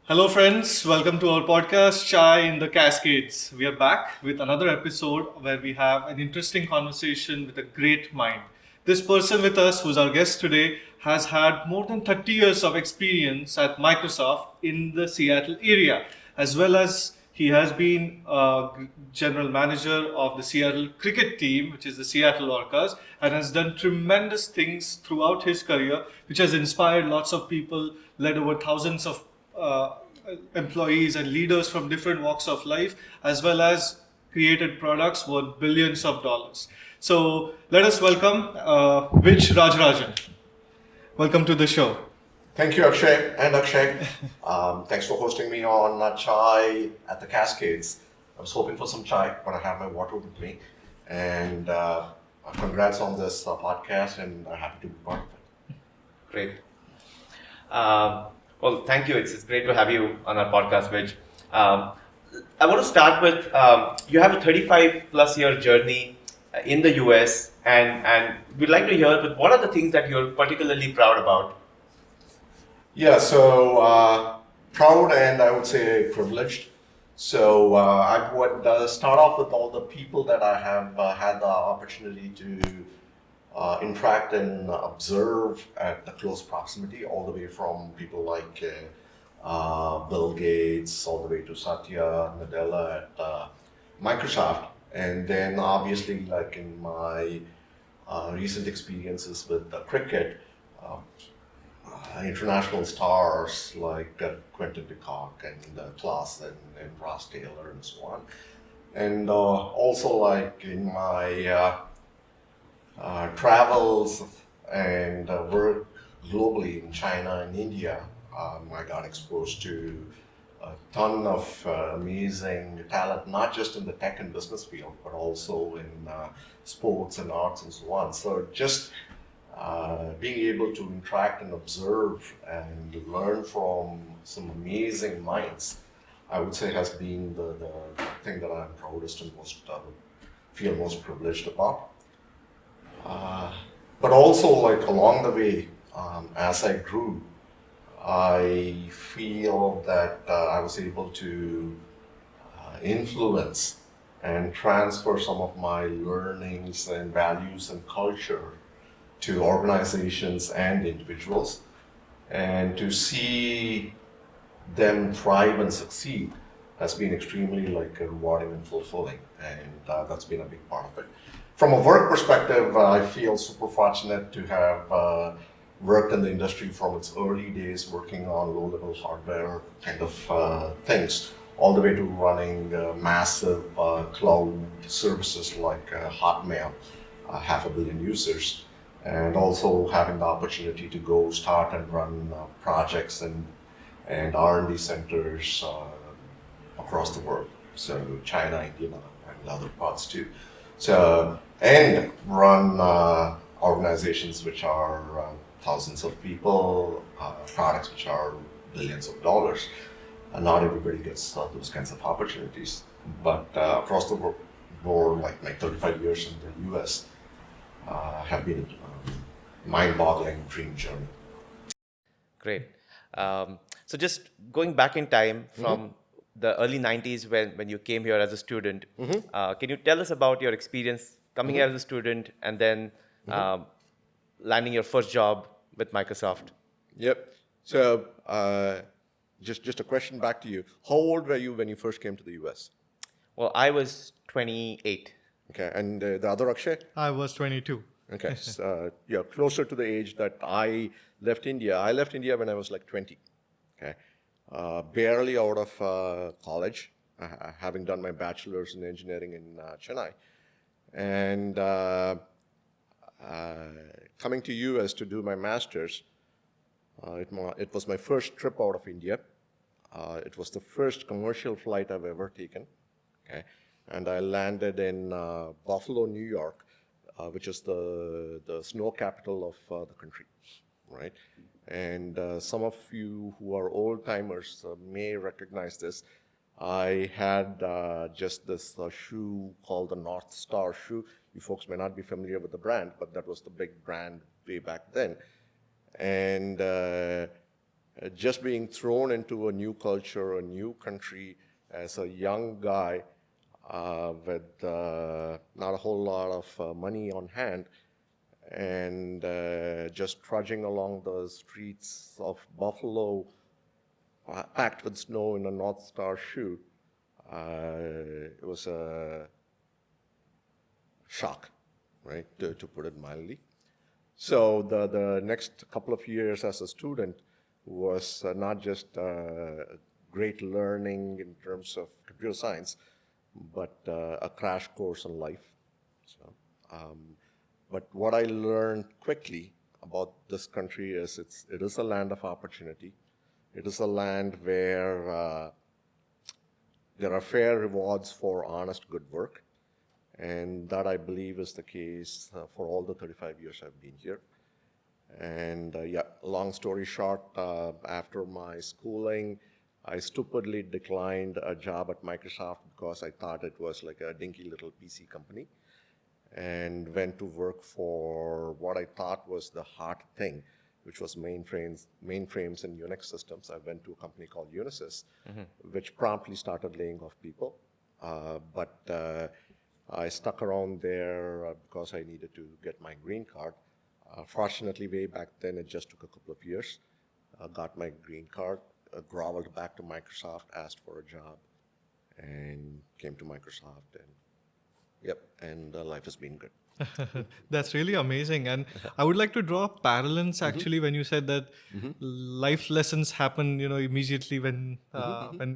Hello, friends. Welcome to our podcast, Chai in the Cascades. We are back with another episode where we have an interesting conversation with a great mind. This person with us, who's our guest today, has had more than 30 years of experience at Microsoft in the Seattle area, as well as he has been general manager of the Seattle cricket team, which is the Seattle Orcas, and has done tremendous things throughout his career, which has inspired lots of people, led over thousands of uh, employees and leaders from different walks of life, as well as created products worth billions of dollars. So let us welcome Vij Rajarajan. Welcome to the show. Thank you, Akshay and Akshay. Thanks for hosting me on chai at the Cascades. I was hoping for some chai, but I have my water with me. And congrats on this podcast, and I'm happy to be part of it. Great. Well, thank you. It's great to have you on our podcast, Vij. I want to start with you have a 35 plus year journey in the US, and we'd like to hear, but what are the things that you're particularly proud about? Yeah, so proud and I would say privileged. So I would start off with all the people that I have had the opportunity to interact and observe at the close proximity, all the way from people like Bill Gates, all the way to Satya Nadella at Microsoft. And then obviously, like in my recent experiences with the cricket, international stars like Quentin de Kock and Klaas and Ross Taylor and so on. And also like in my travels and work globally in China and India, I got exposed to a ton of amazing talent, not just in the tech and business field, but also in sports and arts and so on. So just being able to interact and observe and learn from some amazing minds, I would say has been the thing that I'm proudest and most feel most privileged about. But also, like along the way, as I grew, I feel that I was able to influence and transfer some of my learnings and values and culture to organizations and individuals, and to see them thrive and succeed has been extremely like rewarding and fulfilling, and that's been a big part of it. From a work perspective, I feel super fortunate to have worked in the industry from its early days, working on low-level hardware kind of things, all the way to running massive cloud services like Hotmail, 500 million users, and also having the opportunity to go start and run projects and R&D centers across the world. So China, India, and other parts too. So, and run organizations which are thousands of people, products which are billions of dollars. And not everybody gets those kinds of opportunities. But across the board, like my 35 years in the US, have been a mind-boggling dream journey. Great. So just going back in time from the early 90s when you came here as a student, can you tell us about your experience coming here as a student and then landing your first job with Microsoft? Yep. So, just a question back to you. How old were you when you first came to the US? Well, I was 28. Okay, and the other Akshay? I was 22. Okay, so, you're closer to the age that I left India. I left India when I was like 20. Okay, barely out of college, having done my bachelor's in engineering in Chennai, and coming to US to do my master's. It was my first trip out of India. It was the first commercial flight I've ever taken. Okay, and I landed in Buffalo, New York, which is the snow capital of the country, right? And some of you who are old timers may recognize this. I had just this shoe called the North Star shoe. You folks may not be familiar with the brand, but that was the big brand way back then. And just being thrown into a new culture, a new country as a young guy with not a whole lot of money on hand, and just trudging along the streets of Buffalo, packed with snow in a North Star shoe, it was a shock, right, to put it mildly. So the next couple of years as a student was not just great learning in terms of computer science, but a crash course in life. So, but what I learned quickly about this country is it is a land of opportunity. It is a land where there are fair rewards for honest, good work. And that, I believe, is the case for all the 35 years I've been here. And yeah, long story short, after my schooling, I stupidly declined a job at Microsoft because I thought it was like a dinky little PC company, and went to work for what I thought was the hot thing, which was mainframes and Unix systems. I went to a company called Unisys, which promptly started laying off people. But I stuck around there because I needed to get my green card. Fortunately, way back then, it just took a couple of years. Got my green card, groveled back to Microsoft, asked for a job, and came to Microsoft. And yep, and life has been good. That's really amazing. And I would like to draw parallels actually when you said that life lessons happen, immediately when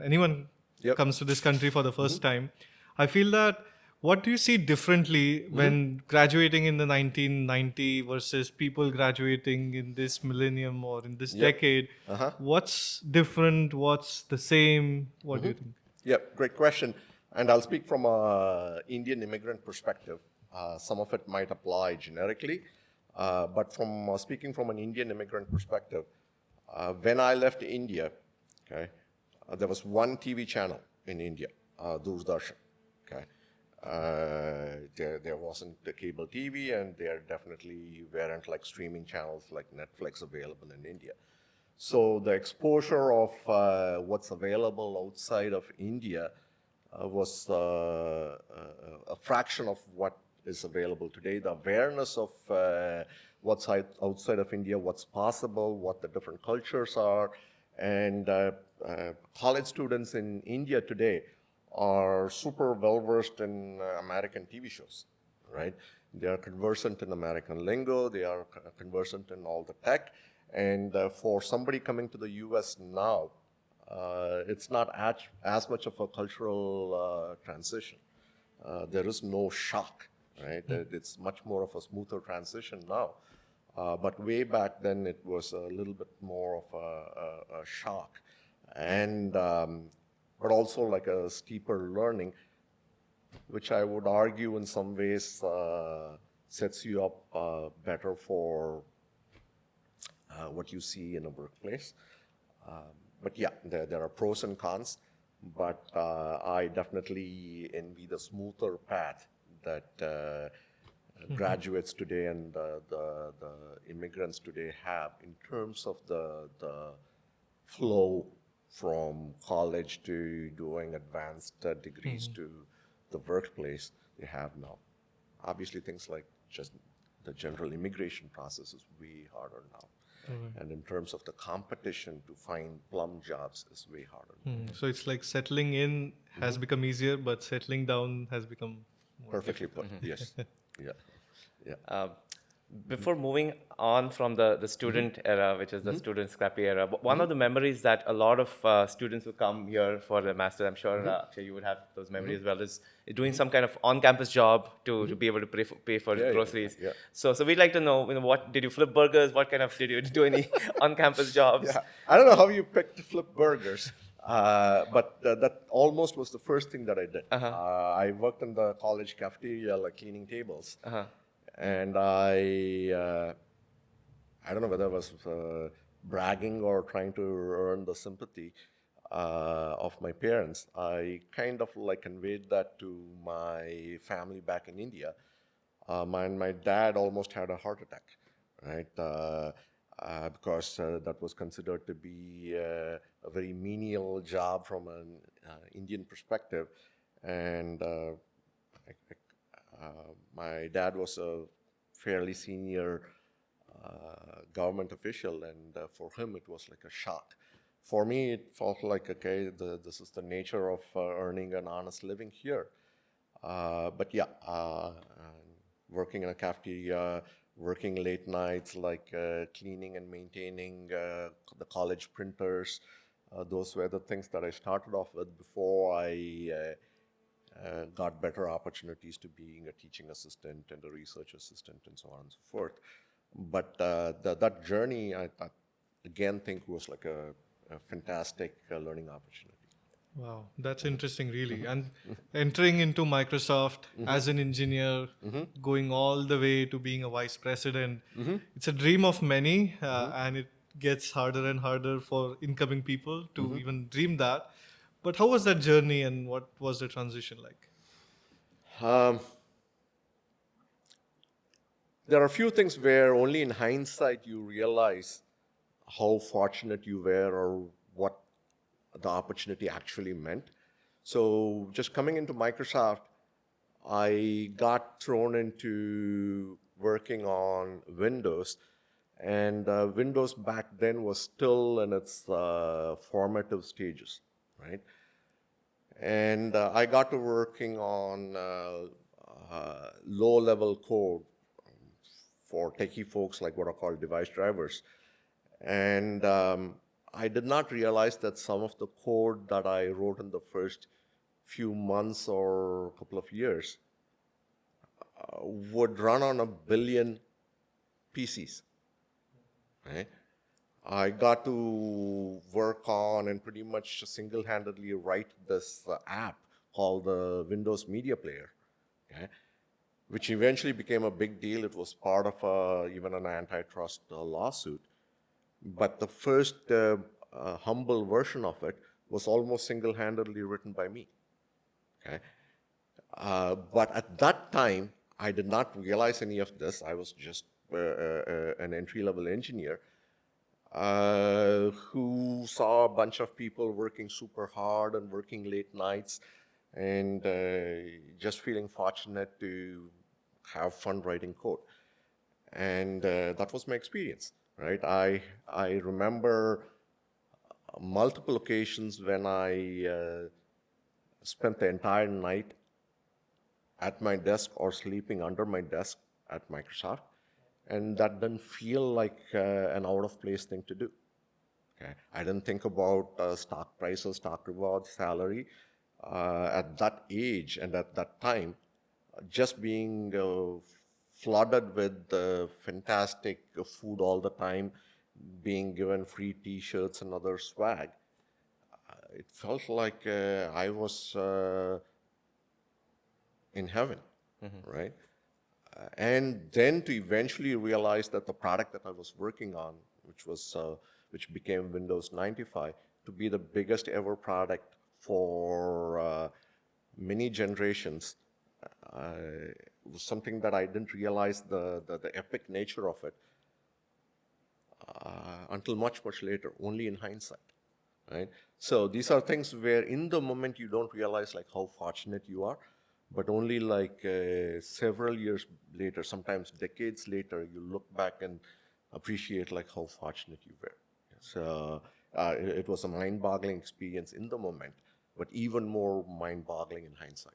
anyone Yep. comes to this country for the first time. I feel that what do you see differently when graduating in the 1990 versus people graduating in this millennium or in this decade? What's different? What's the same? What do you think? Yep, great question. And I'll speak from an Indian immigrant perspective. Some of it might apply generically, but from speaking from an Indian immigrant perspective, when I left India, okay, there was one TV channel in India, Doordarshan. Okay, there wasn't the cable TV, and there definitely weren't like streaming channels like Netflix available in India. So the exposure of what's available outside of India was a fraction of what is available today. The awareness of what's outside of India, what's possible, what the different cultures are, and college students in India today are super well versed in American TV shows, right? They are conversant in American lingo, they are conversant in all the tech, and for somebody coming to the US now, it's not as much of a cultural transition. There is no shock, right? It's much more of a smoother transition now. But way back then, it was a little bit more of a shock, and but also like a steeper learning, which I would argue in some ways sets you up better for what you see in a workplace. But yeah, there are pros and cons, but I definitely envy the smoother path that graduates today and the immigrants today have in terms of the flow from college to doing advanced degrees to the workplace they have now. Obviously, things like just the general immigration process is way harder now. And in terms of the competition to find plum jobs is way harder. So it's like settling in has become easier, but settling down has become more Perfectly put, yes. Yeah. Before moving on from the student era, which is the student scrappy era, one of the memories that a lot of students who come here for the master, I'm sure Akshay, you would have those memories as well, is doing some kind of on-campus job to be able to pay for groceries. Yeah. So we'd like to know, what did you flip burgers? What kind of did you do any on-campus jobs? Yeah. I don't know how you picked to flip burgers, but that almost was the first thing that I did. I worked in the college cafeteria, like cleaning tables. And I don't know whether I was bragging or trying to earn the sympathy of my parents. I kind of like conveyed that to my family back in India. My dad almost had a heart attack, right? because that was considered to be a very menial job from an Indian perspective. And my dad was a fairly senior government official, and for him it was like a shock. For me, it felt like, okay, this is the nature of earning an honest living here. But yeah, working in a cafeteria, working late nights, like cleaning and maintaining the college printers, those were the things that I started off with before I got better opportunities to being a teaching assistant and a research assistant and so on and so forth. But that journey, I again think was like a fantastic learning opportunity. Wow, that's interesting, really. And entering into Microsoft as an engineer, going all the way to being a vice president, it's a dream of many, and it gets harder and harder for incoming people to even dream that. But how was that journey, and what was the transition like? Um, there are a few things where only in hindsight you realize how fortunate you were or what the opportunity actually meant. So just coming into Microsoft, I got thrown into working on Windows, and Windows back then was still in its formative stages, right? And I got to working on low-level code for techie folks like what are called device drivers. And I did not realize that some of the code that I wrote in the first few months or a couple of years would run on 1 billion PCs. Right? I got to work on and pretty much single-handedly write this app called the Windows Media Player, okay, which eventually became a big deal. It was part of even an antitrust lawsuit. But the first humble version of it was almost single-handedly written by me. Okay? But at that time, I did not realize any of this. I was just an entry-level engineer who saw a bunch of people working super hard and working late nights and just feeling fortunate to have fun writing code. And that was my experience, right? I remember multiple occasions when I spent the entire night at my desk or sleeping under my desk at Microsoft, and that didn't feel like an out-of-place thing to do. Okay? I didn't think about stock prices, stock rewards, salary. At that age and at that time, just being flooded with fantastic food all the time, being given free T-shirts and other swag, it felt like I was in heaven, right? And then to eventually realize that the product that I was working on, which became Windows 95, to be the biggest ever product for many generations, was something that I didn't realize the epic nature of it until much, much later, only in hindsight. Right? So these are things where in the moment you don't realize like how fortunate you are, but only like several years later, sometimes decades later, you look back and appreciate like how fortunate you were. So it was a mind-boggling experience in the moment, but even more mind-boggling in hindsight.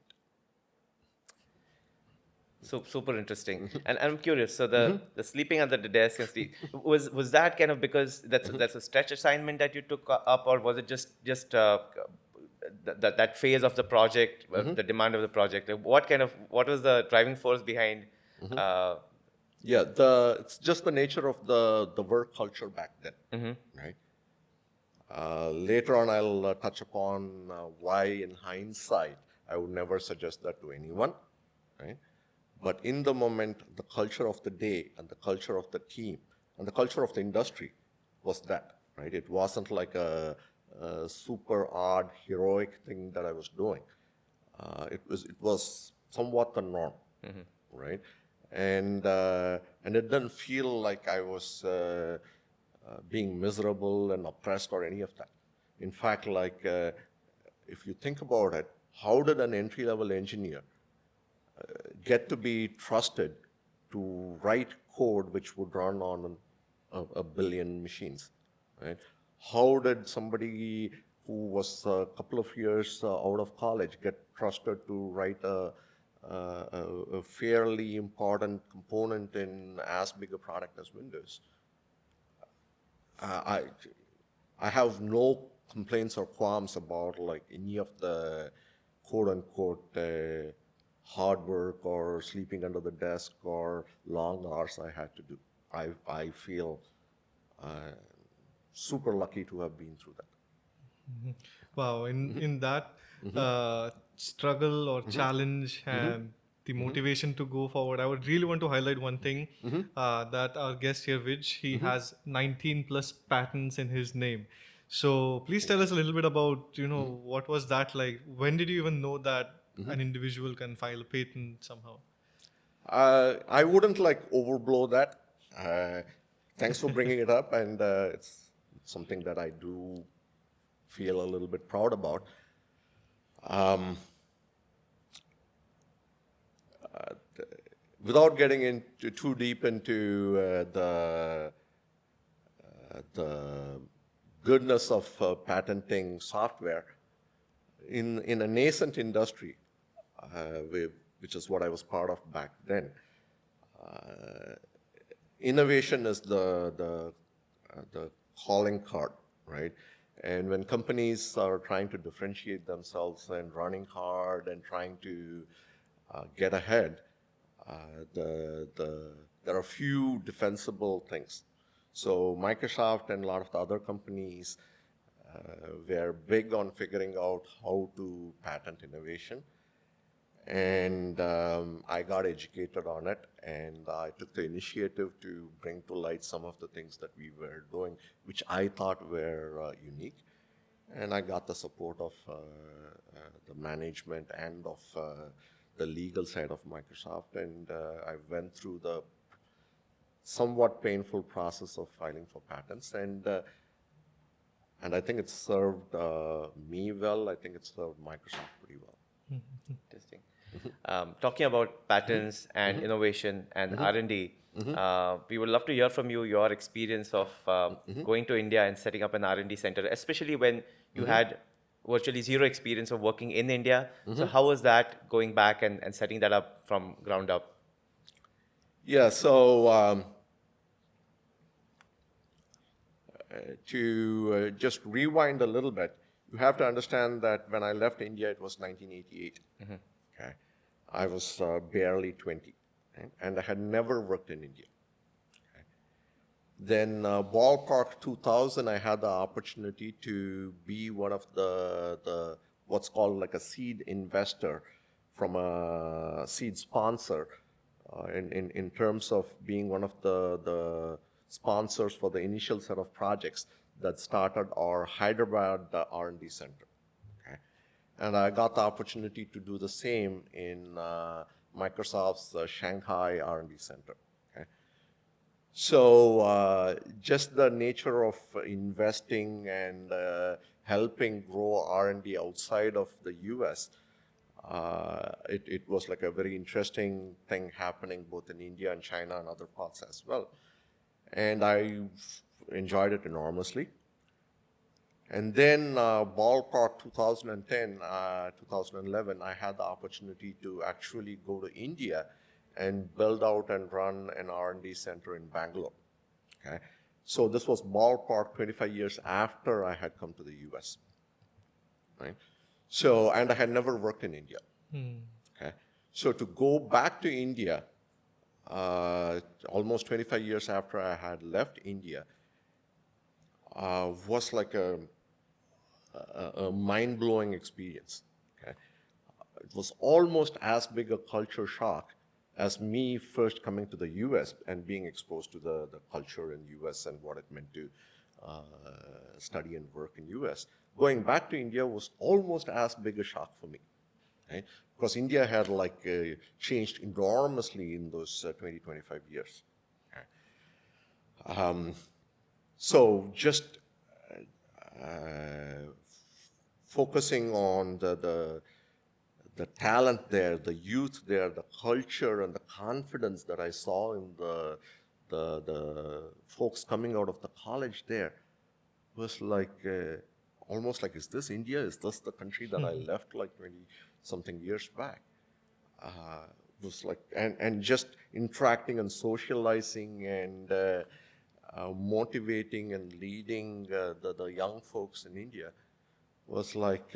So super interesting, and I'm curious. So the sleeping at the desk and sleep was that kind of because that's a stretch assignment that you took up, or was it just that phase of the project, the demand of the project? Like, what was the driving force behind? Yeah, it's just the nature of the work culture back then, right? Later on, I'll touch upon why, in hindsight, I would never suggest that to anyone, right? But in the moment, the culture of the day and the culture of the team and the culture of the industry was that, right? It wasn't like a super odd, heroic thing that I was doing. It was somewhat the norm, right? And it didn't feel like I was being miserable and oppressed or any of that. In fact, like if you think about it, how did an entry-level engineer get to be trusted to write code which would run on a billion machines, right? How did somebody who was a couple of years out of college get trusted to write a fairly important component in as big a product as Windows? I have no complaints or qualms about like any of the quote unquote hard work or sleeping under the desk or long hours I had to do. I feel super lucky to have been through that. Wow, in that struggle or challenge and the motivation to go forward, I would really want to highlight one thing that our guest here, Vij, he has 19 plus patents in his name. So please tell us a little bit about, what was that like? When did you even know that an individual can file a patent somehow? I wouldn't like overblow that. Thanks for bringing it up, and it's something that I do feel a little bit proud about. Without getting into too deep into the goodness of patenting software, in a nascent industry, which is what I was part of back then, innovation is the calling card, right? And when companies are trying to differentiate themselves and running hard and trying to get ahead, there are a few defensible things. So Microsoft and a lot of the other companies were big on figuring out how to patent innovation. And I got educated on it, and I took the initiative to bring to light some of the things that we were doing, which I thought were unique. And I got the support of the management and of the legal side of Microsoft, and I went through the somewhat painful process of filing for patents, and I think it served me well. I think it served Microsoft pretty well. Interesting. Talking about patents and innovation and R&D, we would love to hear from you your experience of going to India and setting up an R&D center, especially when you had virtually zero experience of working in India. So how was that going back and setting that up from ground up? Yeah, so to just rewind a little bit, you have to understand that when I left India, it was 1988. Okay, I was barely 20, right? And I had never worked in India. Okay. Then ballpark 2000, I had the opportunity to be one of the what's called like a seed investor from a seed sponsor in terms of being one of the sponsors for the initial set of projects that started our Hyderabad R&D center. Okay. And I got the opportunity to do the same in Microsoft's Shanghai R&D center. Okay. So just the nature of investing and helping grow R&D outside of the US, it was like a very interesting thing happening both in India and China and other parts as well. And I enjoyed it enormously. And then ballpark 2010, 2011, I had the opportunity to actually go to India and build out and run an R&D center in Bangalore. Okay? So this was ballpark 25 years after I had come to the US. Right? So, and I had never worked in India. Okay? So to go back to India, almost 25 years after I had left India, was like a mind-blowing experience. Okay? It was almost as big a culture shock as me first coming to the US and being exposed to the culture in US and what it meant to study and work in US. Going back to India was almost as big a shock for me. Right? Because India had like changed enormously in those 20, 25 years. Okay. So just uh, focusing on the talent there, the youth there, the culture and the confidence that I saw in the folks coming out of the college there was like almost like, is this India? Is this the country that I left like 20 something years back? Was like, and just interacting and socializing and motivating and leading the young folks in India was like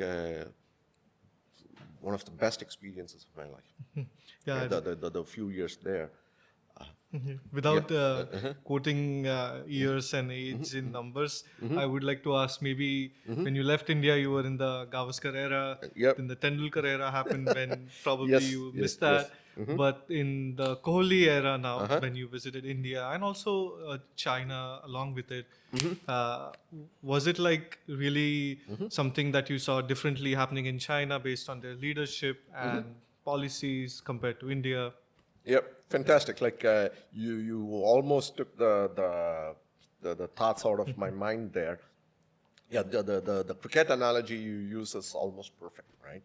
one of the best experiences of my life. Yeah, The few years there. without quoting years and age in numbers, I would like to ask, maybe when you left India, you were in the Gavaskar era, Yep. then the Tendulkar era happened when probably Yes, you yes, missed that. yes. But in the Kohli era now, when you visited India and also China along with it, uh, was it like really something that you saw differently happening in China based on their leadership and policies compared to India? Yep, fantastic. Like you almost took the thoughts out of my mind there. Yeah, the cricket analogy you use is almost perfect, right?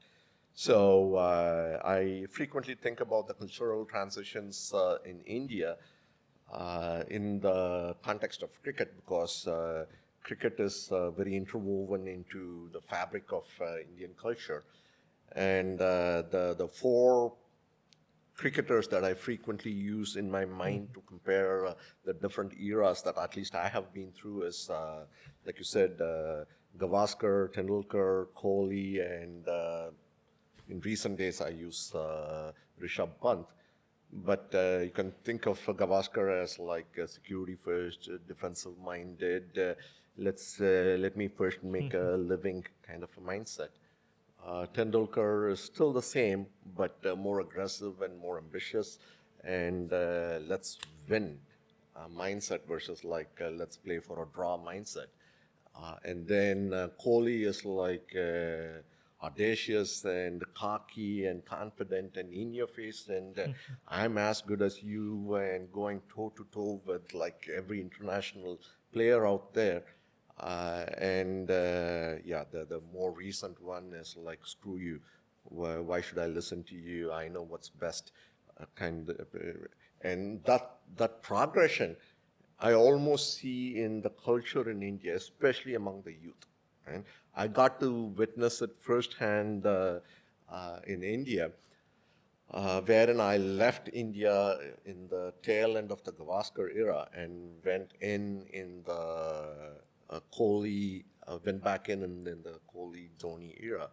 So I frequently think about the cultural transitions in India in the context of cricket because cricket is very interwoven into the fabric of Indian culture, and the four cricketers that I frequently use in my mind to compare the different eras that at least I have been through is, like you said, Gavaskar, Tendulkar, Kohli, and in recent days I use Rishabh Pant. But you can think of Gavaskar as like security first, defensive minded. Let me first make a living kind of a mindset. Tendulkar is still the same, but more aggressive and more ambitious, and let's win mindset versus like let's play for a draw mindset. And then Kohli is like audacious and cocky and confident and in your face, and I'm as good as you, and going toe to toe with like every international player out there. And yeah, the more recent one is like, screw you. Why should I listen to you? I know what's best. And that progression, I almost see in the culture in India, especially among the youth. Right? I got to witness it firsthand in India, wherein I left India in the tail end of the Gavaskar era and went in the Kohli, went back in the Kohli Dhoni era,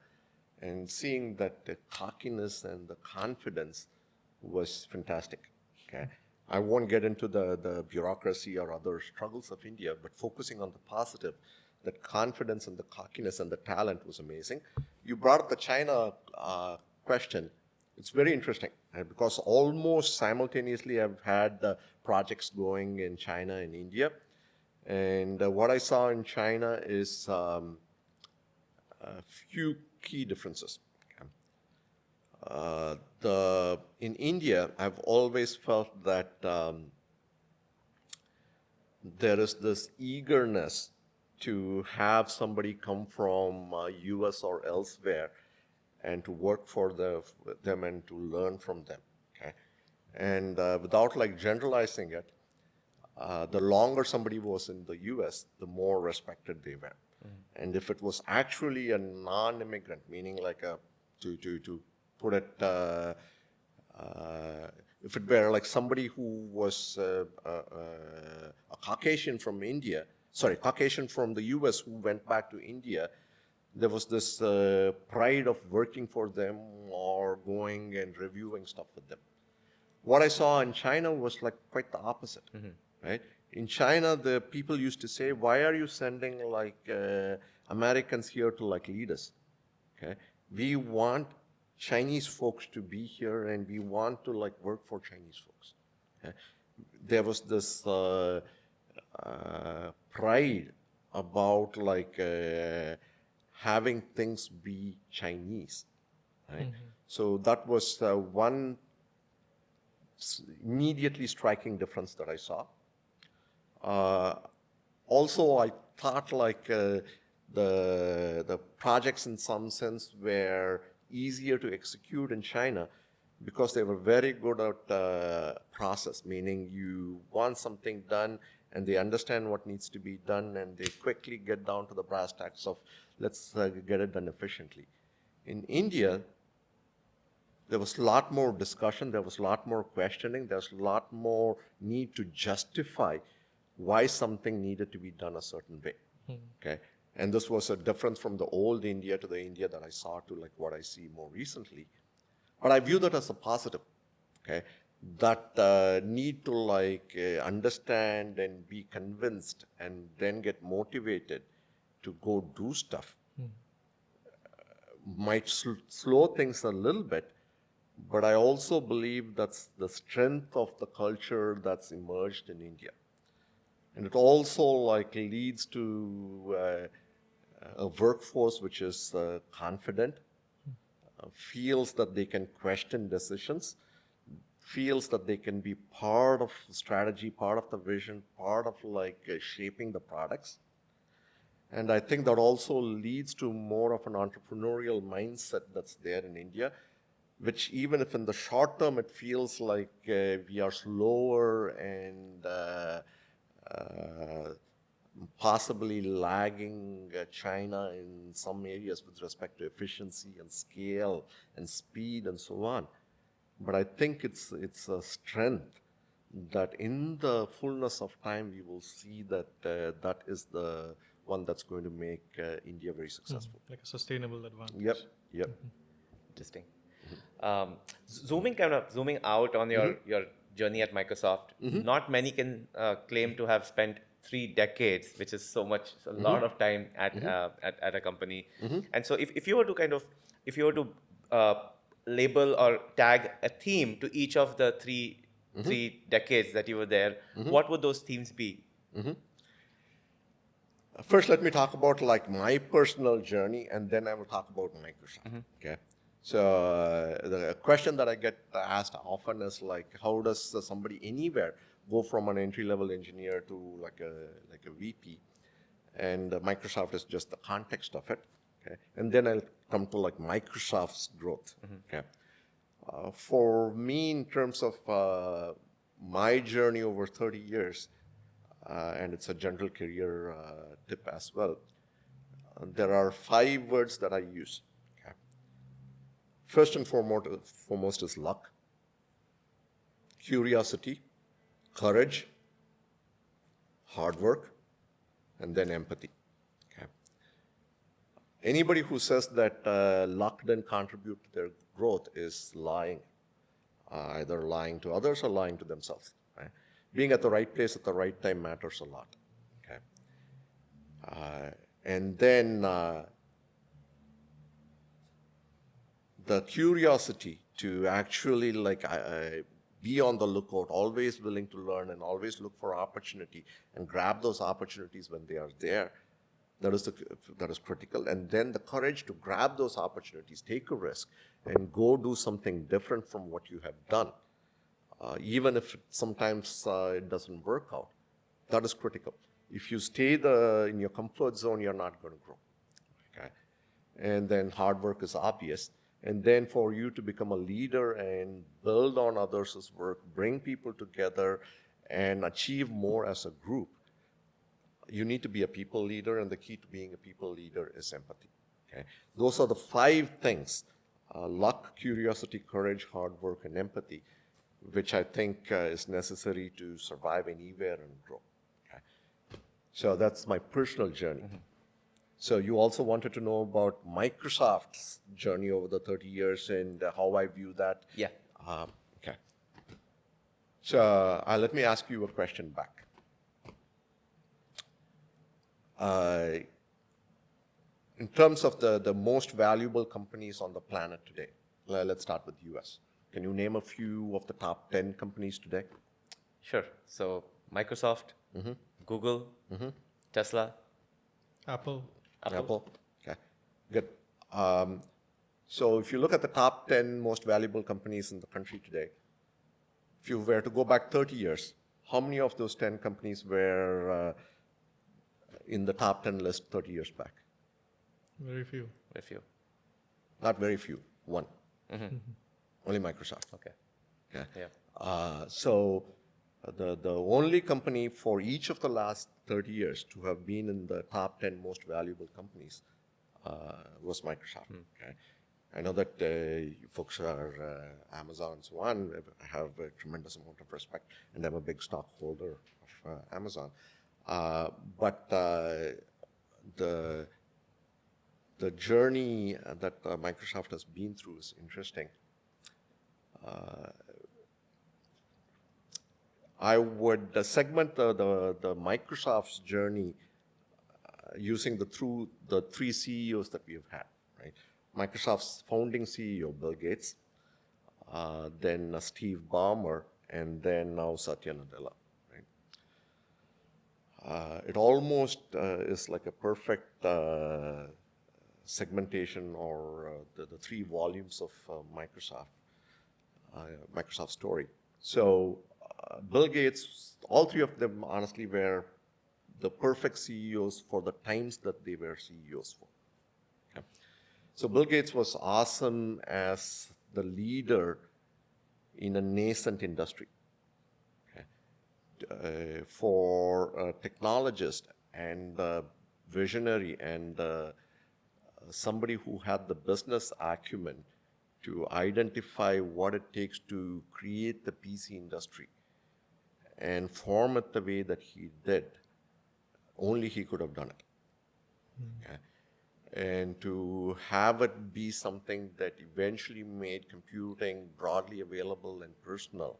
and seeing that the cockiness and the confidence was fantastic. Okay, I won't get into the bureaucracy or other struggles of India, but focusing on the positive, the confidence and the cockiness and the talent was amazing. You brought up the China question. It's very interesting because almost simultaneously I've had projects going in China and India. And what I saw in China is a few key differences. In India, I've always felt that there is this eagerness to have somebody come from US or elsewhere and to work for them and to learn from them. Okay, and without like generalizing it, the longer somebody was in the US, the more respected they were. And if it was actually a non-immigrant, meaning like to put it, if it were like somebody who was a Caucasian from India, sorry, Caucasian from the US who went back to India, there was this pride of working for them or going and reviewing stuff with them. What I saw in China was like quite the opposite, right? In China, the people used to say, "Why are you sending like Americans here to like lead us?" Okay, we want Chinese folks to be here, and we want to like work for Chinese folks. Okay? There was this pride about like having things be Chinese, right? So that was one immediately striking difference that I saw. Also, I thought like the projects in some sense were easier to execute in China because they were very good at process, meaning you want something done and they understand what needs to be done and they quickly get down to the brass tacks of let's get it done efficiently. In India, there was a lot more discussion, there was a lot more questioning, there was a lot more need to justify why something needed to be done a certain way. Okay, and this was a difference from the old India to the India that I saw to like what I see more recently. But I view that as a positive. Okay, that need to like understand and be convinced and then get motivated to go do stuff might slow things a little bit, but I also believe that's the strength of the culture that's emerged in India. And it also like leads to a workforce which is confident, feels that they can question decisions, feels that they can be part of the strategy, part of the vision, part of like shaping the products. And I think that also leads to more of an entrepreneurial mindset that's there in India, which even if in the short term it feels like we are slower and possibly lagging China in some areas with respect to efficiency and scale and speed and so on. But I think it's a strength that in the fullness of time we will see that that is the one that's going to make India very successful. Like a sustainable advantage. Yep. Interesting. Zooming out on your journey at Microsoft, not many can claim to have spent 3 decades, which is a lot of time at a company. And so if you were to label or tag a theme to each of the three decades that you were there, what would those themes be? First, let me talk about like my personal journey, and then I will talk about Microsoft. Okay. So the question that I get asked often is like, how does somebody anywhere go from an entry-level engineer to like a VP? And Microsoft is just the context of it. Okay. And then I'll come to like Microsoft's growth. Okay. For me, in terms of my journey over 30 years, and it's a general career tip as well, there are 5 words that I use. Okay. First and foremost is luck, curiosity, courage, hard work, and then empathy. Okay. Anybody who says that luck didn't contribute to their growth is lying, either lying to others or lying to themselves. Right? Being at the right place at the right time matters a lot. Okay. And then the curiosity to actually like be on the lookout, always willing to learn and always look for opportunity and grab those opportunities when they are there. That is critical. And then the courage to grab those opportunities, take a risk, and go do something different from what you have done. Even if sometimes it doesn't work out, that is critical. If you stay in your comfort zone, you're not going to grow. Okay? And then hard work is obvious. And then for you to become a leader and build on others' work, bring people together, and achieve more as a group, you need to be a people leader, and the key to being a people leader is empathy. Okay? Those are the 5 things, luck, curiosity, courage, hard work, and empathy, which I think is necessary to survive anywhere and grow. Okay? So that's my personal journey. So you also wanted to know about Microsoft's journey over the 30 years and how I view that. Yeah. Okay. So let me ask you a question back. In terms of the most valuable companies on the planet today, let's start with US. Can you name a few of the top 10 companies today? Sure. So Microsoft, Google, Tesla, Apple. Okay, good. So if you look at the top 10 most valuable companies in the country today, if you were to go back 30 years, how many of those 10 companies were in the top 10 list 30 years back. Very few. If you. Not very few, one. Only Microsoft. Okay. Okay. Yeah. So the only company for each of the last 30 years to have been in the top 10 most valuable companies was Microsoft. Okay. I know that you folks are Amazon and so on. I have a tremendous amount of respect, and I'm a big stockholder of Amazon. But the journey that Microsoft has been through is interesting. I would segment the Microsoft's journey using the three CEOs that we have had, right? Microsoft's founding CEO, Bill Gates, then Steve Ballmer, and then now Satya Nadella, right? It almost is like a perfect segmentation or the three volumes of Microsoft story. So Bill Gates, all three of them honestly were the perfect CEOs for the times that they were CEOs for. Okay? So Bill Gates was awesome as the leader in a nascent industry. Okay? For a technologist and visionary and somebody who had the business acumen to identify what it takes to create the PC industry and form it the way that he did, only he could have done it. Okay? And to have it be something that eventually made computing broadly available and personal,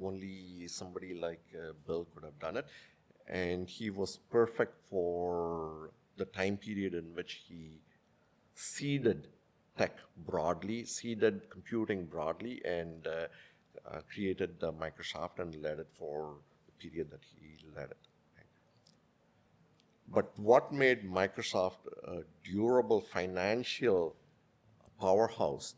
only somebody like Bill could have done it. And he was perfect for the time period in which he seeded tech broadly, seeded computing broadly, and created Microsoft and led it for the period that he led it. But what made Microsoft a durable financial powerhouse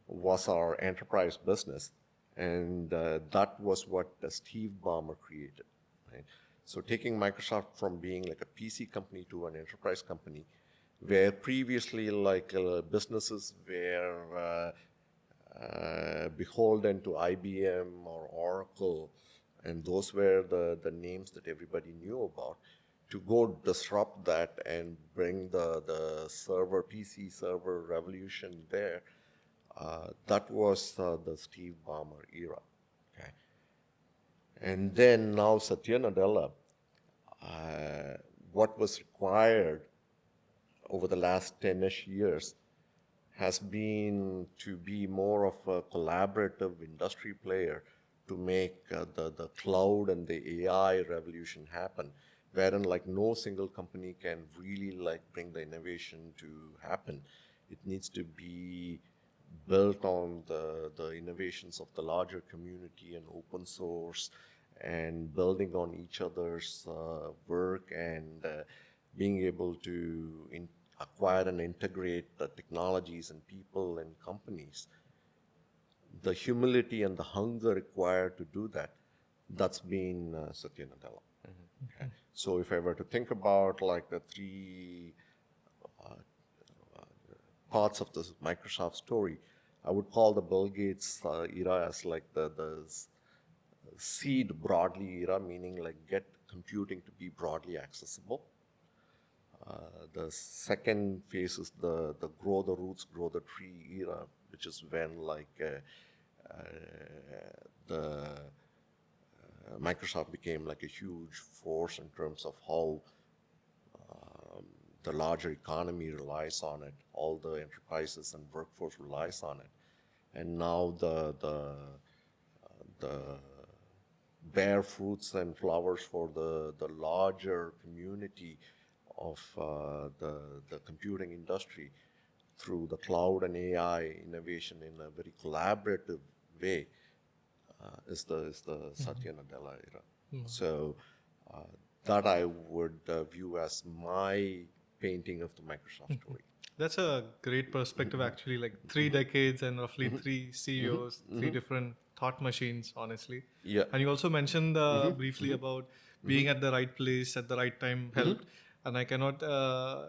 was our enterprise business, and that was what Steve Ballmer created. Right? So taking Microsoft from being like a PC company to an enterprise company, where previously like businesses were beholden to IBM or Oracle, and those were the names that everybody knew about, to go disrupt that and bring the PC server revolution there, that was the Steve Ballmer era. Okay? And then now Satya Nadella, what was required over the last 10-ish years has been to be more of a collaborative industry player to make the cloud and the AI revolution happen, wherein like no single company can really like bring the innovation to happen. It needs to be built on the innovations of the larger community and open source and building on each other's work and being able to acquire and integrate the technologies and people and companies. The humility and the hunger required to do that, that's been Satya Nadella. Okay? So if I were to think about like the three parts of this Microsoft story, I would call the Bill Gates era as like the seed broadly era, meaning like get computing to be broadly accessible. The second phase is the grow the roots, grow the tree era, which is when like the Microsoft became like a huge force in terms of how the larger economy relies on it, all the enterprises and workforce relies on it, and now the bear fruits and flowers for the larger community of the computing industry through the cloud and AI innovation in a very collaborative way is the Satya Nadella era. So that I would view as my painting of the Microsoft story. That's a great perspective, actually. Like 3 decades and roughly three CEOs, three different thought machines, honestly. Yeah. And you also mentioned briefly about being at the right place at the right time helped. And I cannot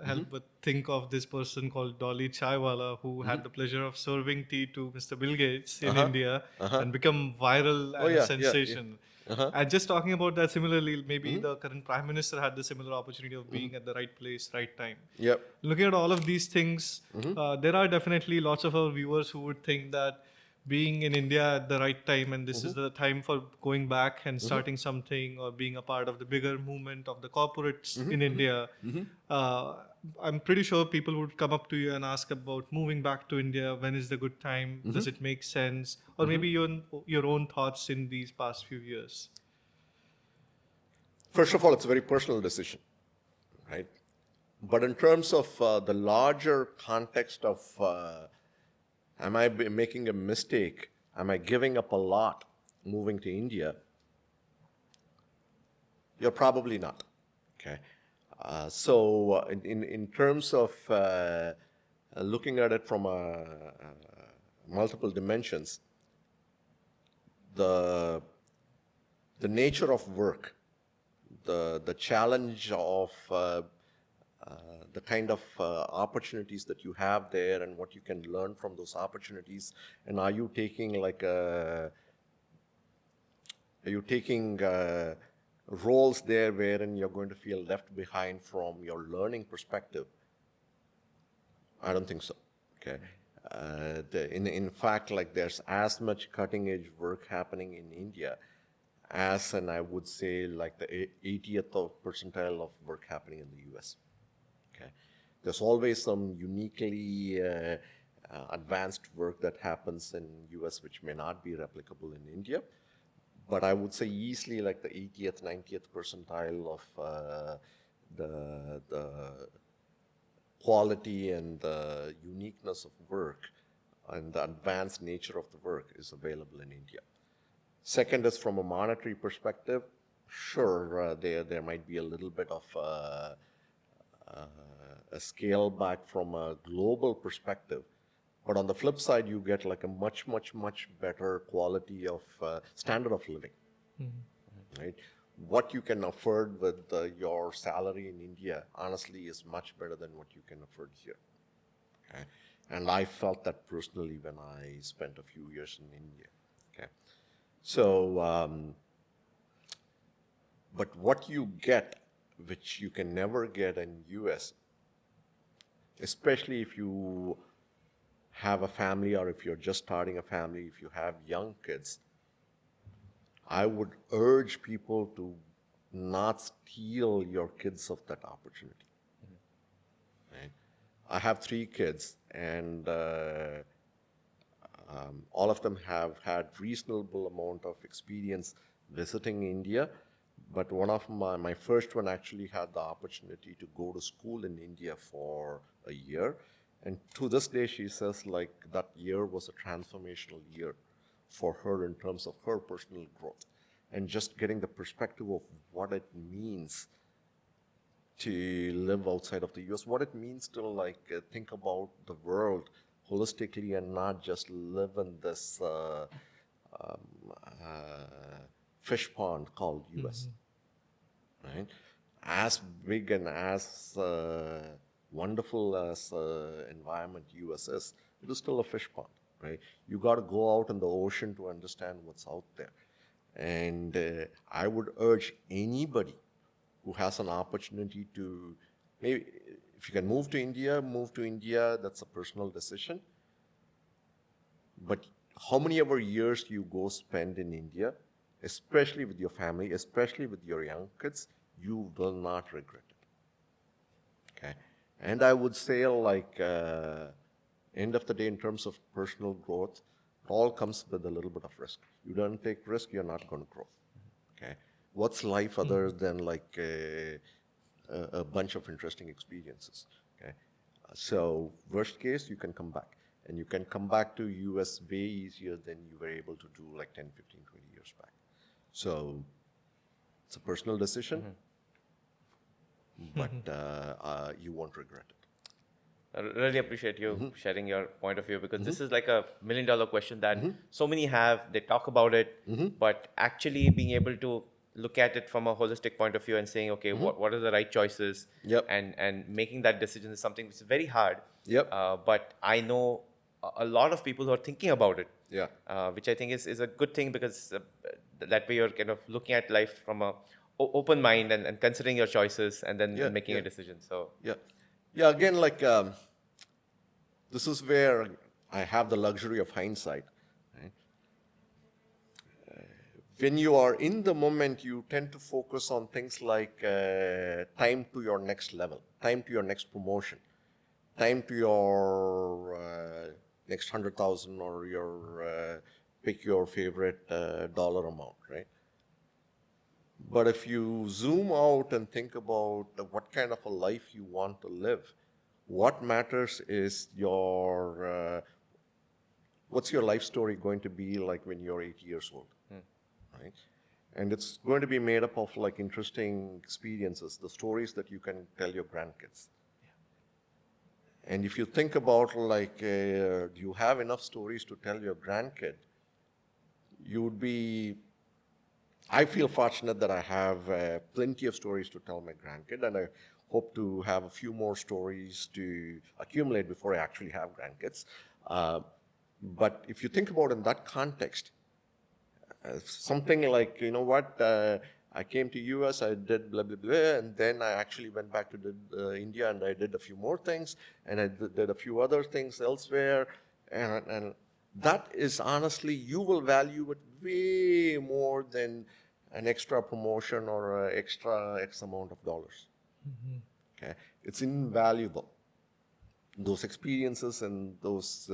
help but think of this person called Dolly Chaiwala, who had the pleasure of serving tea to Mr. Bill Gates in India and become viral and a yeah, sensation. Uh-huh. And just talking about that, similarly, maybe the current prime minister had the similar opportunity of being at the right place, right time. Yep. Looking at all of these things, there are definitely lots of our viewers who would think that being in India at the right time and this is the time for going back and starting something or being a part of the bigger movement of the corporates in India. I'm pretty sure people would come up to you and ask about moving back to India. When is the good time? Does it make sense? Or maybe your own thoughts in these past few years. First of all, it's a very personal decision, right? But in terms of the larger context of am I making a mistake? Am I giving up a lot moving to India? You're probably not. Okay. So in terms of looking at it from multiple dimensions, the nature of work, the challenge of the kind of opportunities that you have there and what you can learn from those opportunities, and are you taking roles there wherein you're going to feel left behind from your learning perspective? I don't think so. Okay. In fact, like there's as much cutting edge work happening in India as, and I would say, like the 80th percentile of work happening in the US. Okay. There's always some uniquely advanced work that happens in US which may not be replicable in India. But I would say easily like the 80th, 90th percentile of the quality and the uniqueness of work and the advanced nature of the work is available in India. Second is from a monetary perspective. Sure, there might be a little bit of a scale back from a global perspective. But on the flip side, you get like a much, much, much better quality of standard of living, right? What you can afford with your salary in India, honestly, is much better than what you can afford here. Okay? And I felt that personally when I spent a few years in India. Okay? So, but what you get, which you can never get in US, especially if you have a family or if you're just starting a family, if you have young kids, I would urge people to not steal your kids of that opportunity. Right? I have 3 kids, and all of them have had reasonable amount of experience visiting India. But one of my first one actually had the opportunity to go to school in India for a year. And to this day, she says like that year was a transformational year for her in terms of her personal growth and just getting the perspective of what it means to live outside of the US, what it means to like think about the world holistically and not just live in this fish pond called US, right? As big and as wonderful as environment US is, it is still a fish pond, right? You got to go out in the ocean to understand what's out there. And I would urge anybody who has an opportunity to, maybe if you can move to India, that's a personal decision. But how many ever years you go spend in India, especially with your family, especially with your young kids, you will not regret it. Okay? And I would say like, end of the day, in terms of personal growth, it all comes with a little bit of risk. You don't take risk, you're not going to grow. Okay? What's life other than like a bunch of interesting experiences? Okay? So worst case, you can come back. And you can come back to US way easier than you were able to do like 10, 15, 20 years back. So it's a personal decision, but you won't regret it. I really appreciate you sharing your point of view, because this is like a $1 million question that so many have. They talk about it, but actually being able to look at it from a holistic point of view and saying, okay, what are the right choices, Yep. and making that decision is something which is very hard. Yep. But I know a lot of people who are thinking about it, Yeah. which I think is a good thing, because that way you're kind of looking at life from a open mind, and considering your choices, and then Yeah, making yeah. a decision. So Yeah. Yeah. Again, like this is where I have the luxury of hindsight. Right? When you are in the moment, you tend to focus on things like time to your next level, time to your next promotion, time to your next 100,000, or your pick your favorite dollar amount, right? But if you zoom out and think about what kind of a life you want to live, what matters is what's your life story going to be like when you're 80 years old, right? And it's going to be made up of like interesting experiences, the stories that you can tell your grandkids. And if you think about like, do you have enough stories to tell your grandkid? You would be I feel fortunate that I have plenty of stories to tell my grandkid, and I hope to have a few more stories to accumulate before I actually have grandkids. But if you think about it in that context, something like, you know what, I came to US, I did blah, blah, blah, and then I actually went back to India, and I did a few more things, and I did a few other things elsewhere, and that is honestly, you will value it way more than an extra promotion or an extra X amount of dollars. Okay, it's invaluable. Those experiences and those,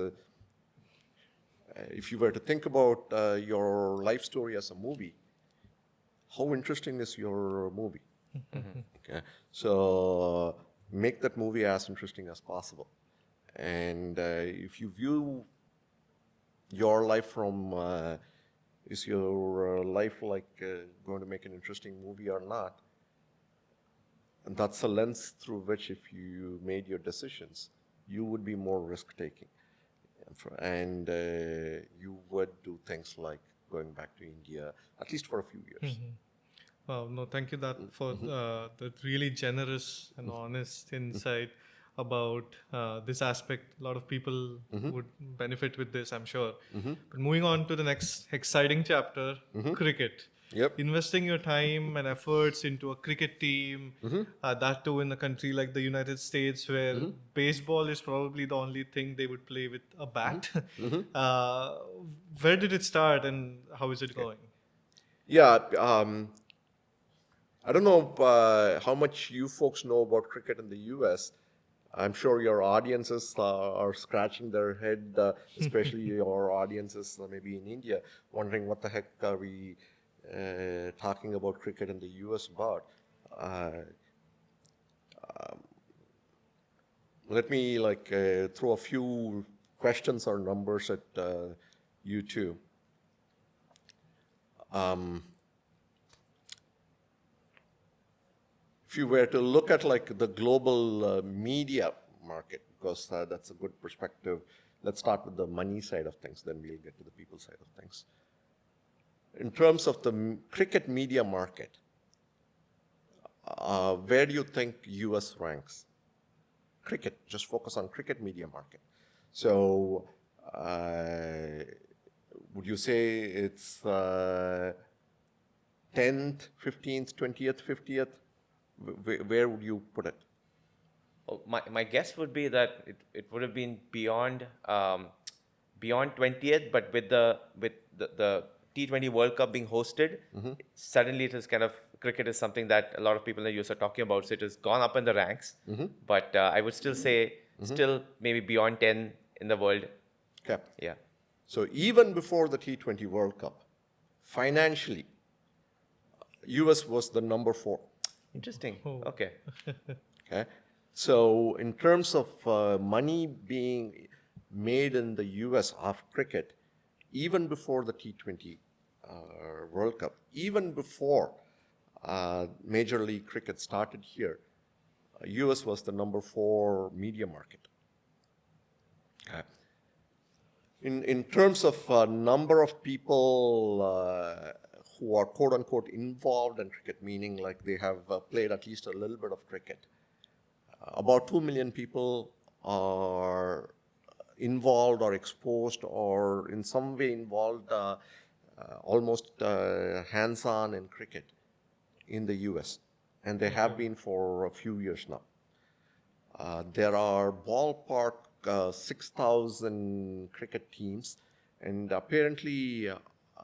if you were to think about your life story as a movie, how interesting is your movie? Okay, so make that movie as interesting as possible. And if you view your life from is your life like going to make an interesting movie or not? And that's a lens through which, if you made your decisions, you would be more risk-taking. And you would do things like going back to India, at least for a few years. Wow, no, thank you for that really generous and honest insight about this aspect. A lot of people would benefit with this, I'm sure. But moving on to the next exciting chapter, cricket. Yep. Investing your time and efforts into a cricket team, that too in a country like the United States, where baseball is probably the only thing they would play with a bat. Where did it start, and how is it going? Yeah, I don't know how much you folks know about cricket in the US. I'm sure your audiences are scratching their head, especially your audiences maybe in India, wondering what the heck are we talking about cricket in the US about. Let me like throw a few questions or numbers at you too. If you were to look at like the global media market, because that's a good perspective, let's start with the money side of things, then we'll get to the people side of things. In terms of the cricket media market, where do you think US ranks? Cricket, just focus on cricket media market. So would you say it's 10th, 15th, 20th, 50th? Where would you put it? well, my guess would be that it would have been beyond beyond 20th, but with the T20 World Cup being hosted, suddenly it is kind of, cricket is something that a lot of people in the US are talking about, so it has gone up in the ranks. But I would still say still maybe beyond 10 in the world. Okay. Yeah. So even before the T20 World Cup, financially, US was the number 4. Interesting. Oh. Okay. Okay. So in terms of money being made in the US off cricket, even before the T20 World Cup, even before Major League Cricket started here, US was the number 4 media market. Okay. In terms of number of people who are quote unquote involved in cricket, meaning like they have played at least a little bit of cricket, about 2 million people are involved or exposed or in some way involved almost hands-on in cricket in the US, and they have been for a few years now. There are ballpark 6,000 cricket teams, and apparently,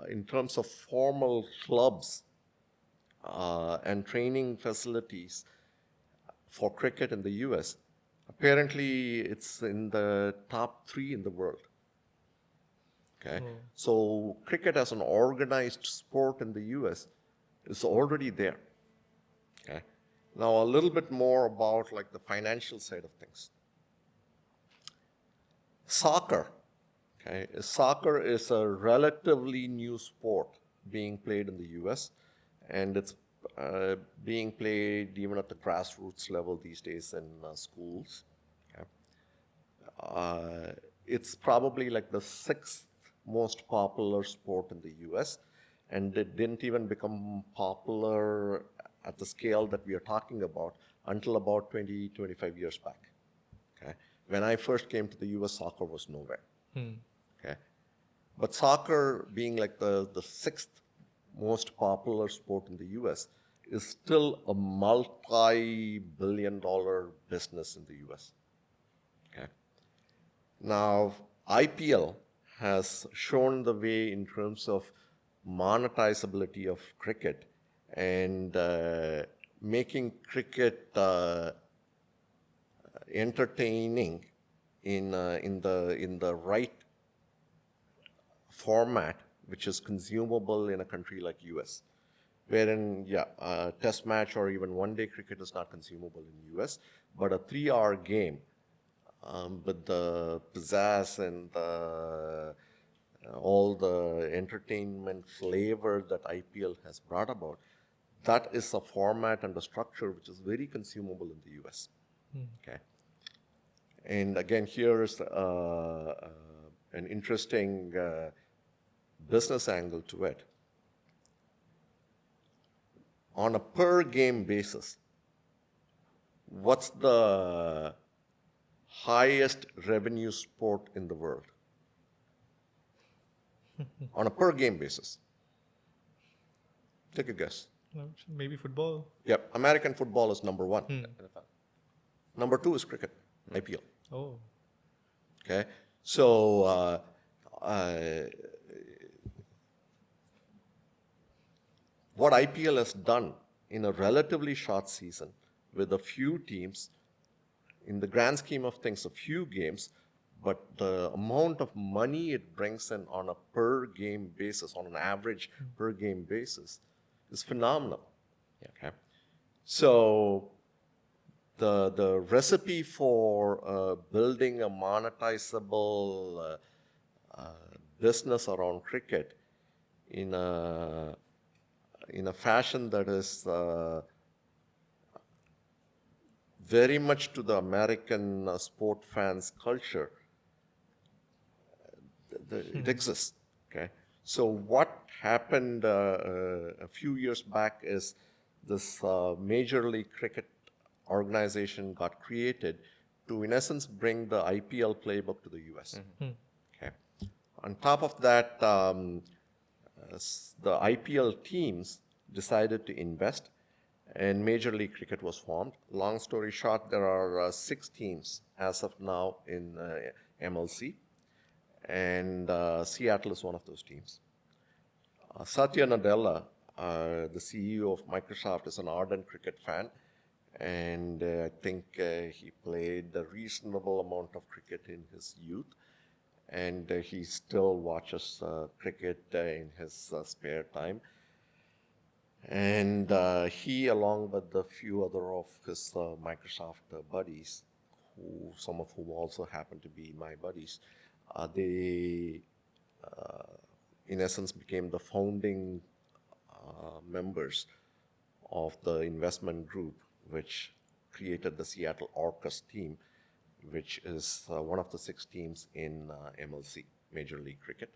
in terms of formal clubs and training facilities for cricket in the US, apparently it's in the top 3 in the world. Okay, so cricket as an organized sport in the US is already there. Okay, now a little bit more about like the financial side of things. Soccer. Okay, soccer is a relatively new sport being played in the US, and it's being played even at the grassroots level these days in schools. Okay. It's probably like the 6th most popular sport in the US, and it didn't even become popular at the scale that we are talking about until about 20, 25 years back. Okay. When I first came to the US, soccer was nowhere. Okay. But soccer, being like the 6th most popular sport in the US, is still a multi-billion-dollar business in the US. Okay. Now, IPL has shown the way in terms of monetizability of cricket and making cricket entertaining in the right format, which is consumable in a country like US, wherein a test match or even one-day cricket is not consumable in US, but a 3-hour game with the pizzazz and all the entertainment flavor that IPL has brought about, that is a format and a structure which is very consumable in the US. Okay. And again, here is an interesting business angle to it. On a per game basis, what's the highest revenue sport in the world? On a per game basis. Take a guess. Maybe football. Yep, American football is number 1. Number 2 is cricket, IPL. Oh. Okay, so what IPL has done in a relatively short season with a few teams, in the grand scheme of things, a few games, but the amount of money it brings in on a per game basis, on an average per game basis, is phenomenal. Okay, so the recipe for building a monetizable business around cricket in a fashion that is very much to the American sport fans' culture, it exists. Okay, so what happened a few years back is this Major League Cricket organization got created to, in essence, bring the IPL playbook to the US. Okay. On top of that, the IPL teams decided to invest, and Major League Cricket was formed. Long story short, there are 6 teams as of now in MLC, and Seattle is one of those teams. Satya Nadella, the CEO of Microsoft, is an ardent cricket fan, and I think he played a reasonable amount of cricket in his youth, and he still watches cricket in his spare time. And he, along with a few other of his Microsoft buddies, some of whom also happen to be my buddies, they, in essence, became the founding members of the investment group, which created the Seattle Orcas team, which is one of the 6 teams in MLC, Major League Cricket.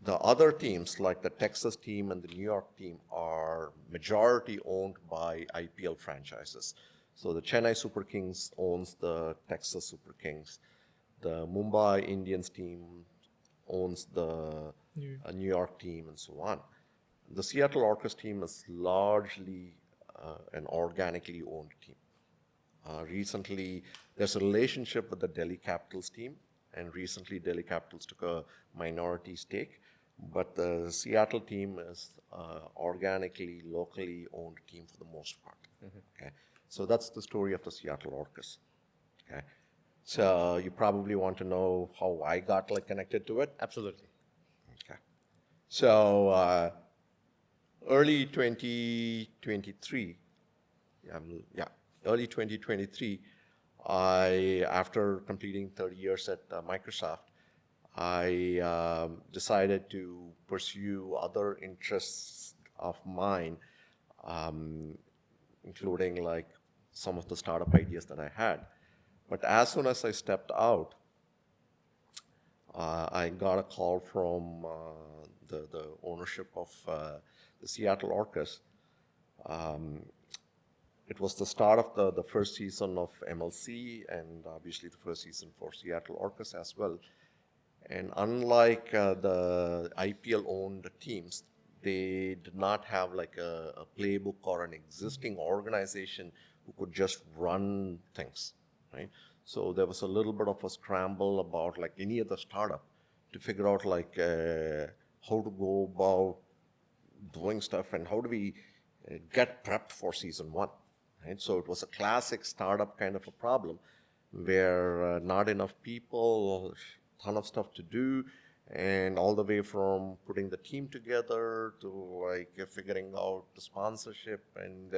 The other teams, like the Texas team and the New York team, are majority owned by IPL franchises. So the Chennai Super Kings owns the Texas Super Kings. The Mumbai Indians team owns the New York team, and so on. The Seattle Orcas team is largely an organically owned team. Recently, there's a relationship with the Delhi Capitals team, and recently Delhi Capitals took a minority stake. But the Seattle team is organically, locally owned team for the most part. Okay, so that's the story of the Seattle Orcas. Okay, so you probably want to know how I got connected to it. Absolutely. Okay, so early 2023, early 2023, after completing 30 years at Microsoft, I decided to pursue other interests of mine, including some of the startup ideas that I had. But as soon as I stepped out, I got a call from the ownership of the Seattle Orcas. It was the start of the first season of MLC, and obviously the first season for Seattle Orcas as well. And unlike the IPL-owned teams, they did not have a playbook or an existing organization who could just run things, right? So there was a little bit of a scramble about any other startup to figure out how to go about doing stuff and how do we get prepped for season 1, right? So it was a classic startup kind of a problem where not enough people, ton of stuff to do, and all the way from putting the team together to figuring out the sponsorship and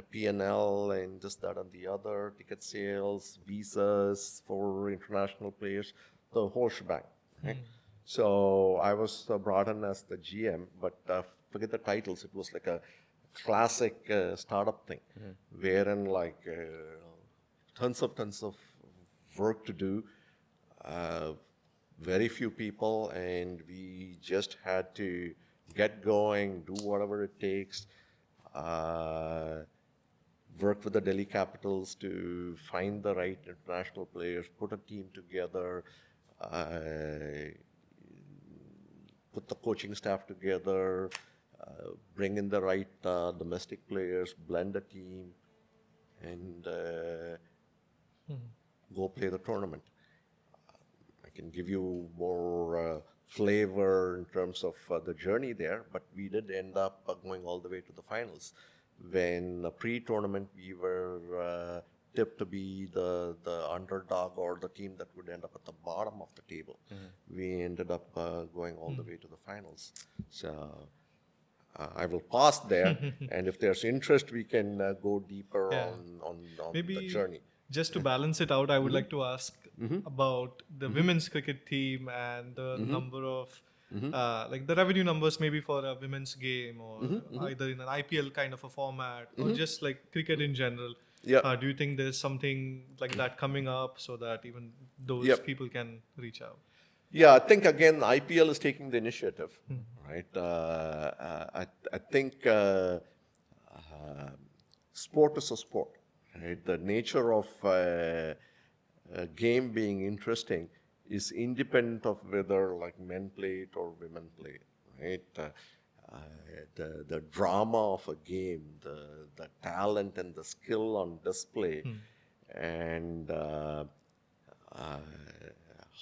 P&L and this, that, and the other, ticket sales, visas for international players, the whole shebang. Right? So I was brought in as the GM, but forget the titles. It was a classic startup thing, wherein tons of work to do. Very few people, and we just had to get going, do whatever it takes, work with the Delhi Capitals to find the right international players, put a team together, put the coaching staff together, bring in the right domestic players, blend the team, and go play the tournament. I can give you more flavor in terms of the journey there, but we did end up going all the way to the finals. When pre-tournament, we were tipped to be the underdog or the team that would end up at the bottom of the table. We ended up going all the way to the finals. So I will pause there, and if there's interest, we can go deeper on the journey. Just to balance it out, I would like to ask about the women's cricket team and the number of, the revenue numbers maybe for a women's game or either in an IPL kind of a format or just cricket in general. Yeah. Do you think there's something like that coming up so that even those people can reach out? Yeah, I think again IPL is taking the initiative, right? I think sport is a sport, right? The nature of a game being interesting is independent of whether men play it or women play it, right? The drama of a game, the talent and the skill on display, and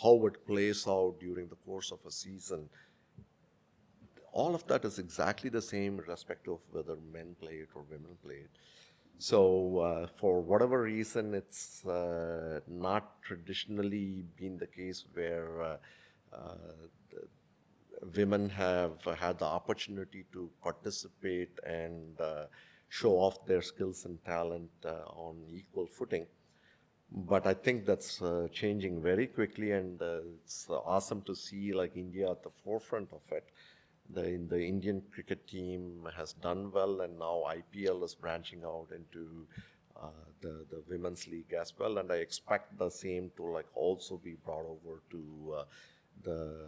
how it plays out during the course of a season, all of that is exactly the same irrespective of whether men play it or women play it. So for whatever reason, it's not traditionally been the case where women have had the opportunity to participate and show off their skills and talent on equal footing. But I think that's changing very quickly, and it's awesome to see India at the forefront of it. The Indian cricket team has done well, and now IPL is branching out into the women's league as well, and I expect the same to like also be brought over to the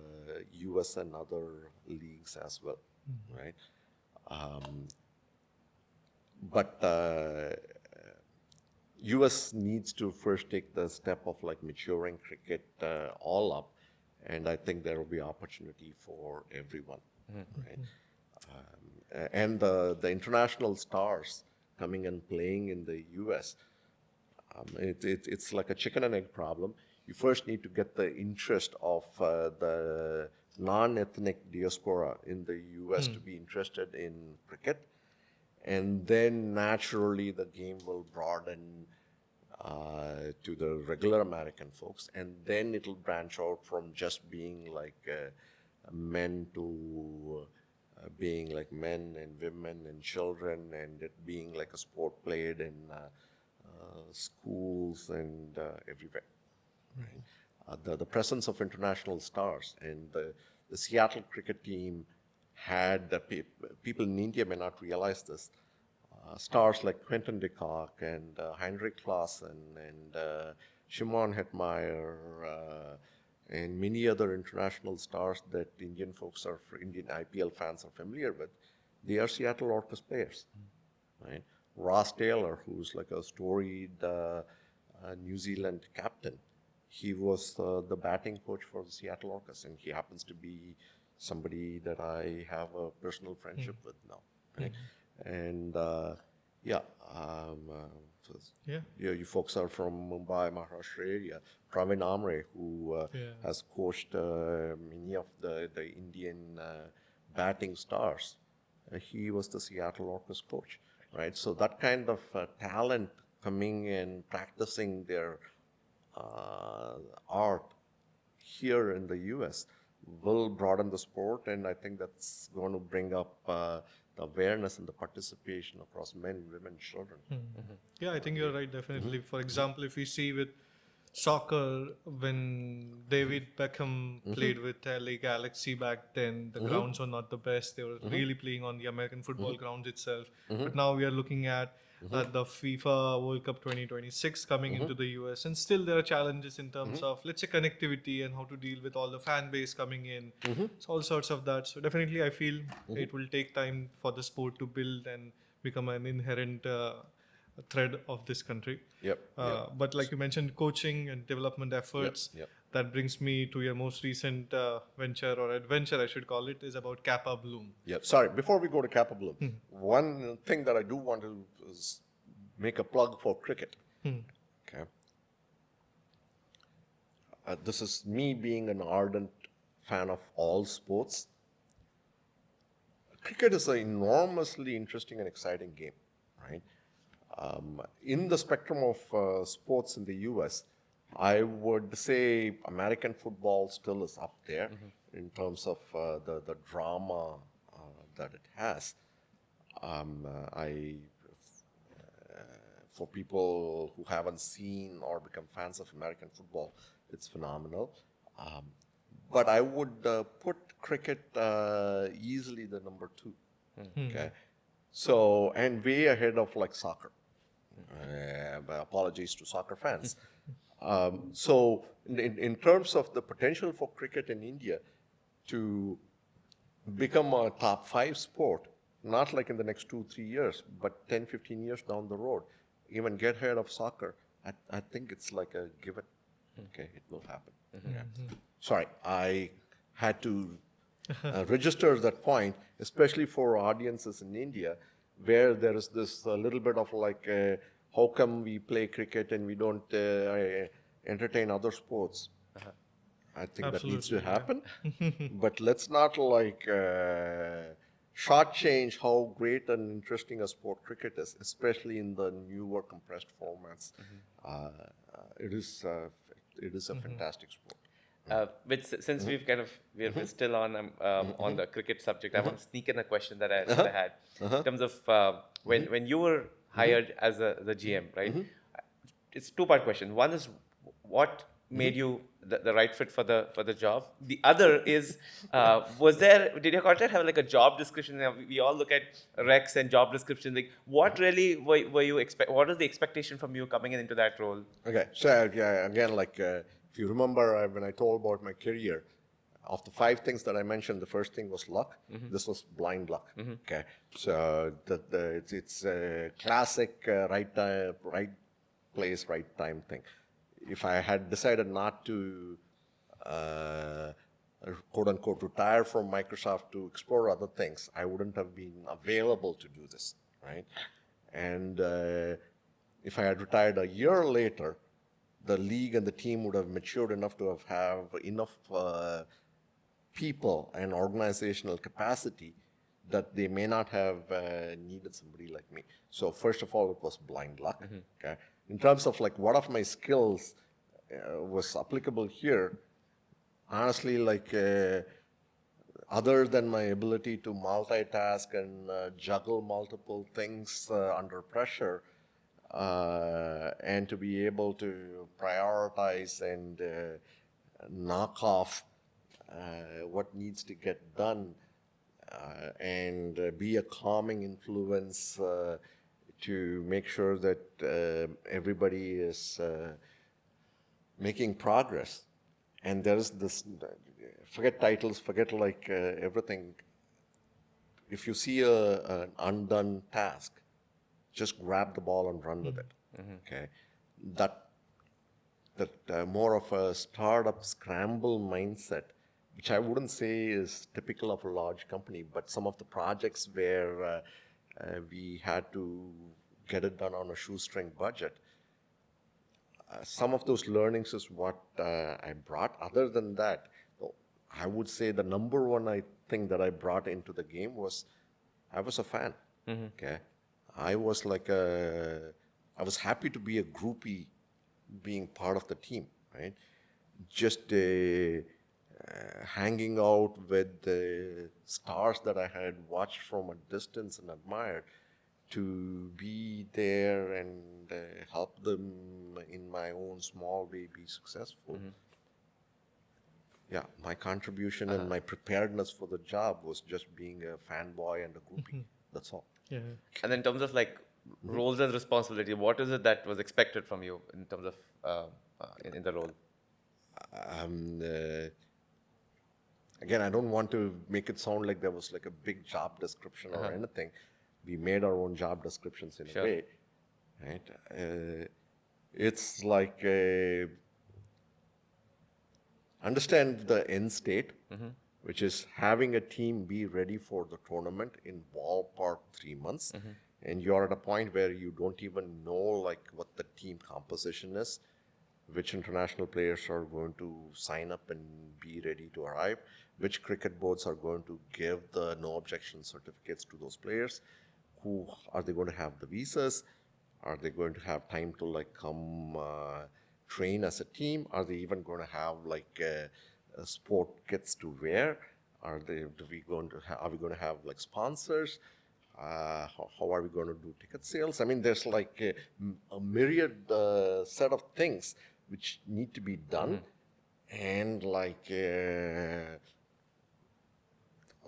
US and other leagues as well, right? But US needs to first take the step of like maturing cricket all up, and I think there will be opportunity for everyone, right? And the international stars coming and playing in the US, it's like a chicken and egg problem. You first need to get the interest of the non-ethnic diaspora in the US to be interested in cricket, and then naturally the game will broaden to the regular American folks, and then it'll branch out from just being like men to being like men and women and children, and it being like a sport played in schools and everywhere. Right? The presence of international stars, and the Seattle cricket team had people in India may not realize this. Stars like Quentin de Kock and Heinrich Klaassen and Shimon Hetmeyer and many other international stars that Indian folks Indian IPL fans are familiar with, they are Seattle Orcas players, right? Ross Taylor, who's like a storied New Zealand captain, he was the batting coach for the Seattle Orcas, and he happens to be somebody that I have a personal friendship with now, right? And you folks are from Mumbai, Maharashtra area. Pravin Amre, who has coached many of the Indian batting stars, he was the Seattle Orcas coach, right? So that kind of talent coming and practicing their art here in the U.S. will broaden the sport, and I think that's going to bring up the awareness and the participation across men, women, children. Yeah, I think you're right, definitely. For example, if we see with soccer, when David Beckham played with LA Galaxy back then, the grounds were not the best. They were really playing on the American football grounds itself. But now we are looking at the FIFA World Cup 2026 coming into the US, and still there are challenges in terms of, let's say, connectivity and how to deal with all the fan base coming in. So all sorts of that. So definitely I feel it will take time for the sport to build and become an inherent thread of this country. But like you mentioned, coaching and development efforts, that brings me to your most recent venture, or adventure I should call it, is about Kappa Bloom. Sorry, before we go to Kappa Bloom, one thing that I do want to is make a plug for cricket. Okay. This is me being an ardent fan of all sports. Cricket is an enormously interesting and exciting game, right? In the spectrum of sports in the US, I would say American football still is up there in terms of the drama that it has. For people who haven't seen or become fans of American football, it's phenomenal. But I would put cricket easily the number 2. Okay, so, and way ahead of like soccer. Apologies to soccer fans. So in terms of the potential for cricket in India to become a top 5 sport, not like in the next 2-3 years, but 10-15 years down the road, even get ahead of soccer, I think it's like a given. Okay, it will happen. Sorry, I had to register that point, especially for audiences in India, where there is this little bit of like, how come we play cricket and we don't entertain other sports? I think that needs to happen. But let's not like shortchange how great and interesting a sport cricket is, especially in the newer compressed formats. It is a fantastic sport. Since we're still on the cricket subject, I want to sneak in a question that I had in terms of when you were hired as the GM, right? It's a 2-part question. One is, what made you the right fit for the job? The other is, did your contract have like a job description? We all look at recs and job description. Like, what really were you what was the expectation from you coming into that role? Okay, so yeah, again, if you remember when I told about my career, of the 5 things that I mentioned, the first thing was luck. This was blind luck. Okay, so it's a classic right time, right place, right time thing. If I had decided not to, quote unquote, retire from Microsoft to explore other things, I wouldn't have been available to do this, right? And if I had retired a year later, the league and the team would have matured enough to have enough people and organizational capacity that they may not have needed somebody like me. So first of all, it was blind luck. Okay, in terms of like what of my skills was applicable here, honestly, other than my ability to multitask and juggle multiple things under pressure, and to be able to prioritize and knock off what needs to get done, and be a calming influence to make sure that everybody is making progress. And there's this, forget titles, forget everything. If you see an undone task, just grab the ball and run with it. Okay, that more of a startup scramble mindset, which I wouldn't say is typical of a large company, but some of the projects where we had to get it done on a shoestring budget, some of those learnings is what I brought. Other than that, I would say the number one thing that I brought into the game was I was a fan. Okay, I was I was happy to be a groupie, being part of the team, right? Just hanging out with the stars that I had watched from a distance and admired, to be there and help them in my own small way be successful. Yeah, my contribution and my preparedness for the job was just being a fanboy and a groupie. That's all. Yeah. And then in terms of like roles and responsibility, what is it that was expected from you in terms of in the role? Again, I don't want to make it sound like there was like a big job description or anything. We made our own job descriptions in a way, right? It's like understand the end state, which is having a team be ready for the tournament in ballpark 3 months, and you're at a point where you don't even know like what the team composition is, which international players are going to sign up and be ready to arrive, which cricket boards are going to give the no objection certificates to those players, who are they going to have the visas, are they going to have time to like come train as a team, are they even going to have like sport kits to wear, are we going to have like sponsors, how are we going to do ticket sales? I mean, there's like a myriad set of things which need to be done, and like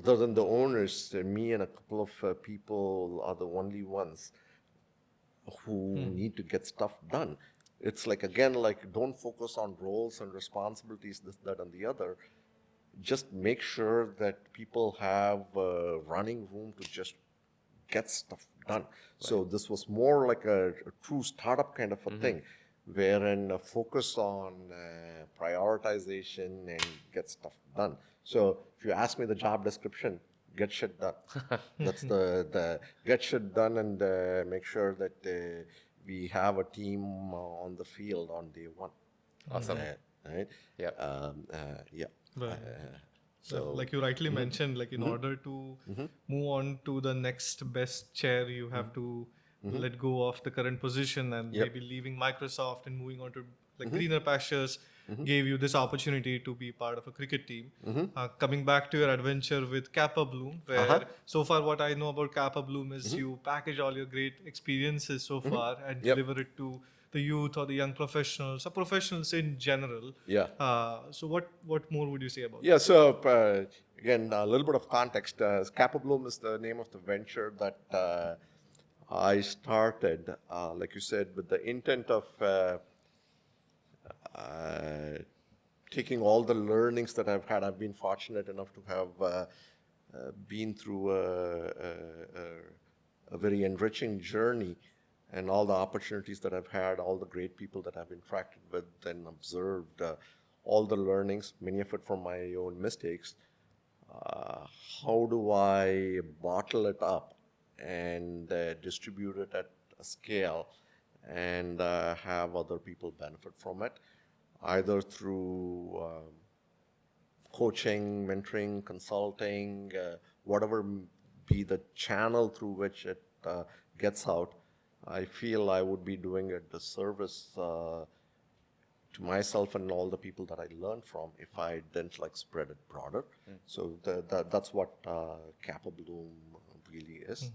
other than the owners, me and a couple of people are the only ones who need to get stuff done. It's like, again, like don't focus on roles and responsibilities, this, that, and the other. Just make sure that people have running room to just get stuff done. Right. So this was more like a true startup kind of a thing, wherein a focus on prioritization and get stuff done. So if you ask me the job description, get shit done. That's the get shit done, and make sure that we have a team on the field on day one. Awesome. Right? Yeah. Yeah. Right. So like you rightly mentioned, like in order to move on to the next best chair, you have to let go of the current position, and maybe leaving Microsoft and moving on to like greener pastures gave you this opportunity to be part of a cricket team. Coming back to your adventure with Kappa Bloom, where so far what I know about Kappa Bloom is you package all your great experiences so far and deliver it to the youth or the young professionals or professionals in general. Yeah. So what more would you say about Yeah, so again, a little bit of context. Capabloom is the name of the venture that I started, like you said, with the intent of taking all the learnings that I've had. I've been fortunate enough to have been through a very enriching journey, and all the opportunities that I've had, all the great people that I've interacted with and observed, all the learnings, many of it from my own mistakes. Uh, how do I bottle it up and distribute it at a scale and have other people benefit from it, either through coaching, mentoring, consulting, whatever be the channel through which it gets out. I feel I would be doing a disservice to myself and all the people that I learned from if I didn't like spread it broader. So that's what Capabloom really is.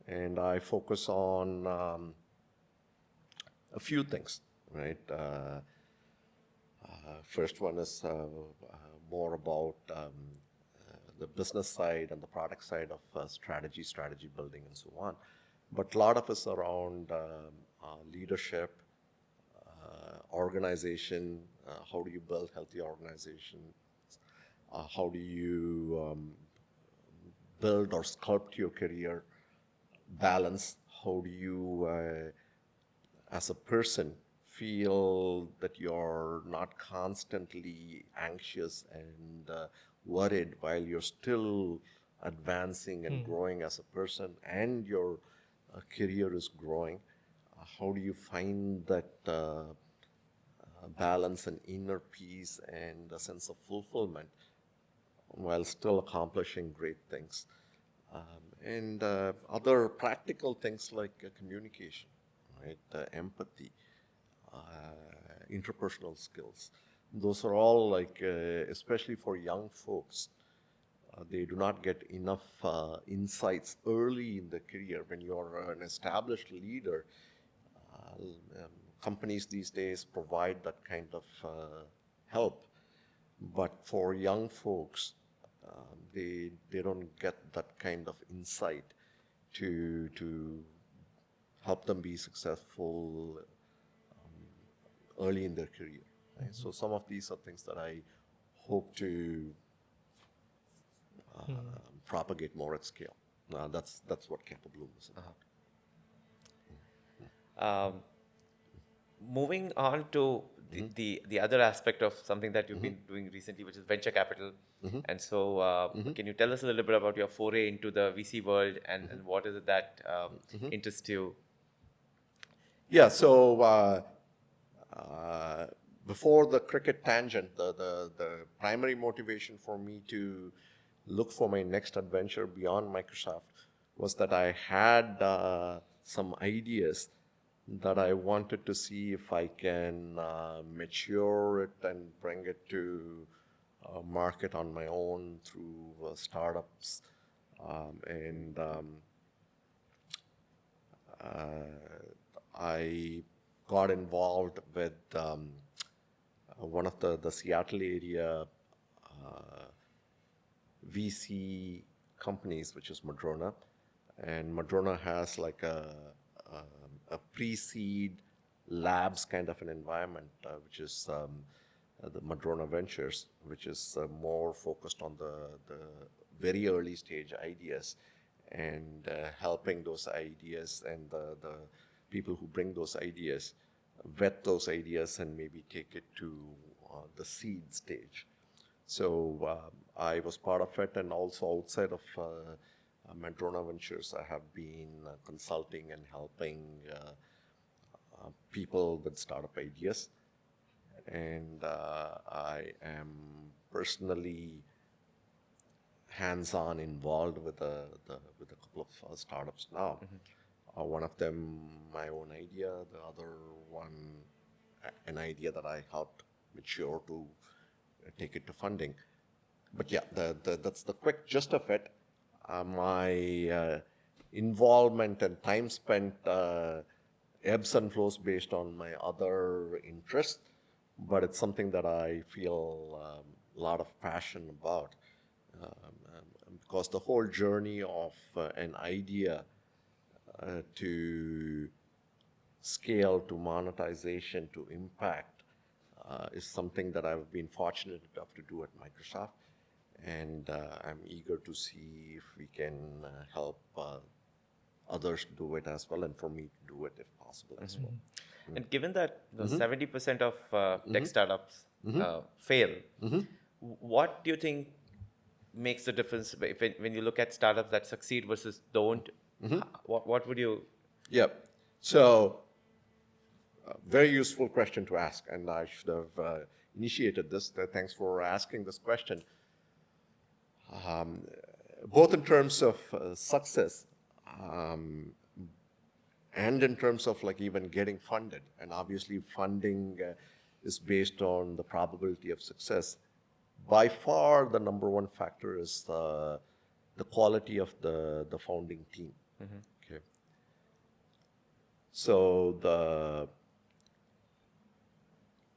And I focus on a few things, right? First one is more about the business side and the product side of strategy building, and so on. But a lot of us around leadership, organization, how do you build healthy organization, how do you build or sculpt your career, balance, how do you as a person feel that you're not constantly anxious and worried while you're still advancing and growing as a person and your career is growing. How do you find that balance and inner peace and a sense of fulfillment while still accomplishing great things? And other practical things like communication, right? Empathy, interpersonal skills. Those are all like, especially for young folks, they do not get enough insights early in the career. When you're an established leader, companies these days provide that kind of help. But for young folks, they don't get that kind of insight to help them be successful early in their career. Right? So some of these are things that I hope to propagate more at scale. That's what Capabloom is about. Moving on to the other aspect of something that you've been doing recently, which is venture capital. And so, can you tell us a little bit about your foray into the VC world and what is it that interests you? Yeah, so before the cricket tangent, the primary motivation for me to look for my next adventure beyond Microsoft was that I had some ideas that I wanted to see if I can mature it and bring it to market on my own through startups. I got involved with one of the Seattle area VC companies, which is Madrona. And Madrona has like a pre-seed labs kind of an environment, which is the Madrona Ventures, which is more focused on the very early stage ideas and helping those ideas and the people who bring those ideas vet those ideas and maybe take it to the seed stage. So I was part of it, and also outside of Madrona Ventures, I have been consulting and helping people with startup ideas. And I am personally hands-on involved with a couple of startups now. One of them, my own idea. The other one, an idea that I helped mature to take it to funding. But yeah, that's the quick gist of it. My involvement and time spent ebbs and flows based on my other interests, but it's something that I feel a lot of passion about. Because the whole journey of an idea to scale to monetization to impact is something that I've been fortunate enough to do at Microsoft. And I'm eager to see if we can help others do it as well, and for me to do it if possible as well. And given that 70% of tech startups fail, what do you think makes the difference when you look at startups that succeed versus don't? What would you? Yeah. So, very useful question to ask, and I should have initiated this. Thanks for asking this question. Both in terms of success and in terms of like even getting funded, and obviously funding is based on the probability of success. By far, the number one factor is the quality of the founding team. Okay. So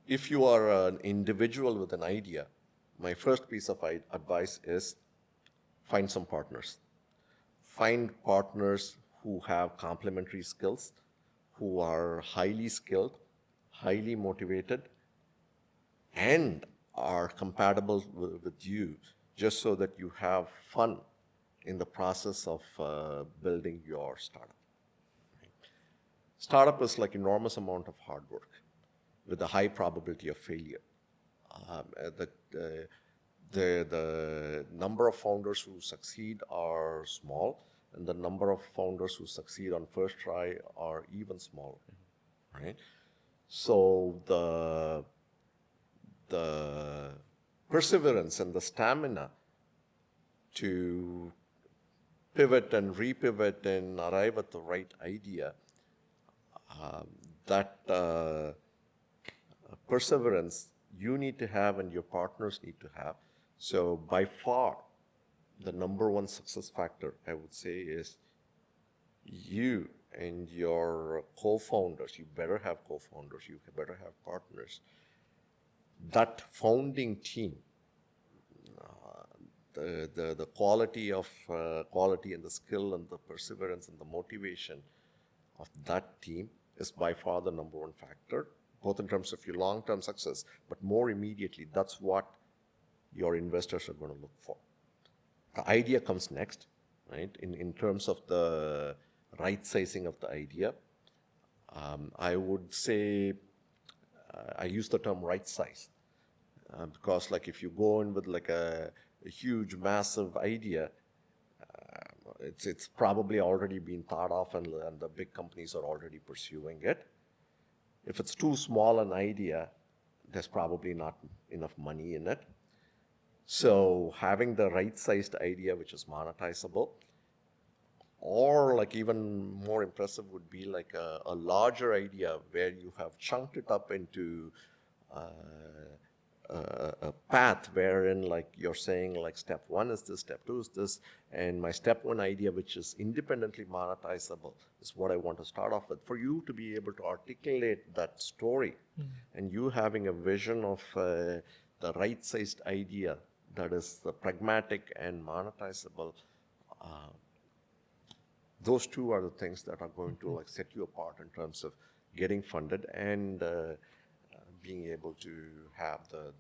if you are an individual with an idea, my first piece of advice is find some partners. Find partners who have complementary skills, who are highly skilled, highly motivated, and are compatible with you, just so that you have fun in the process of building your startup. Startup is like enormous amount of hard work with a high probability of failure. The number of founders who succeed are small, and the number of founders who succeed on first try are even smaller, right? So the perseverance and the stamina to pivot and repivot and arrive at the right idea, that perseverance you need to have and your partners need to have. So by far, the number one success factor, I would say, is you and your co-founders. You better have co-founders. You better have partners. That founding team, the quality and the skill and the perseverance and the motivation of that team is by far the number one factor, both in terms of your long-term success, but more immediately, that's what your investors are going to look for. The idea comes next, right? In terms of the right sizing of the idea, I would say I use the term right size because, like, if you go in with like a huge, massive idea, it's probably already been thought of, and the big companies are already pursuing it. If it's too small an idea, there's probably not enough money in it. So having the right-sized idea which is monetizable, or like even more impressive would be like a larger idea where you have chunked it up into a path wherein like you're saying like step one is this, step two is this, and my step one idea which is independently monetizable is what I want to start off with. For you to be able to articulate that story and you having a vision of the right-sized idea that is pragmatic and monetizable, those two are the things that are going to like set you apart in terms of getting funded and being able to have the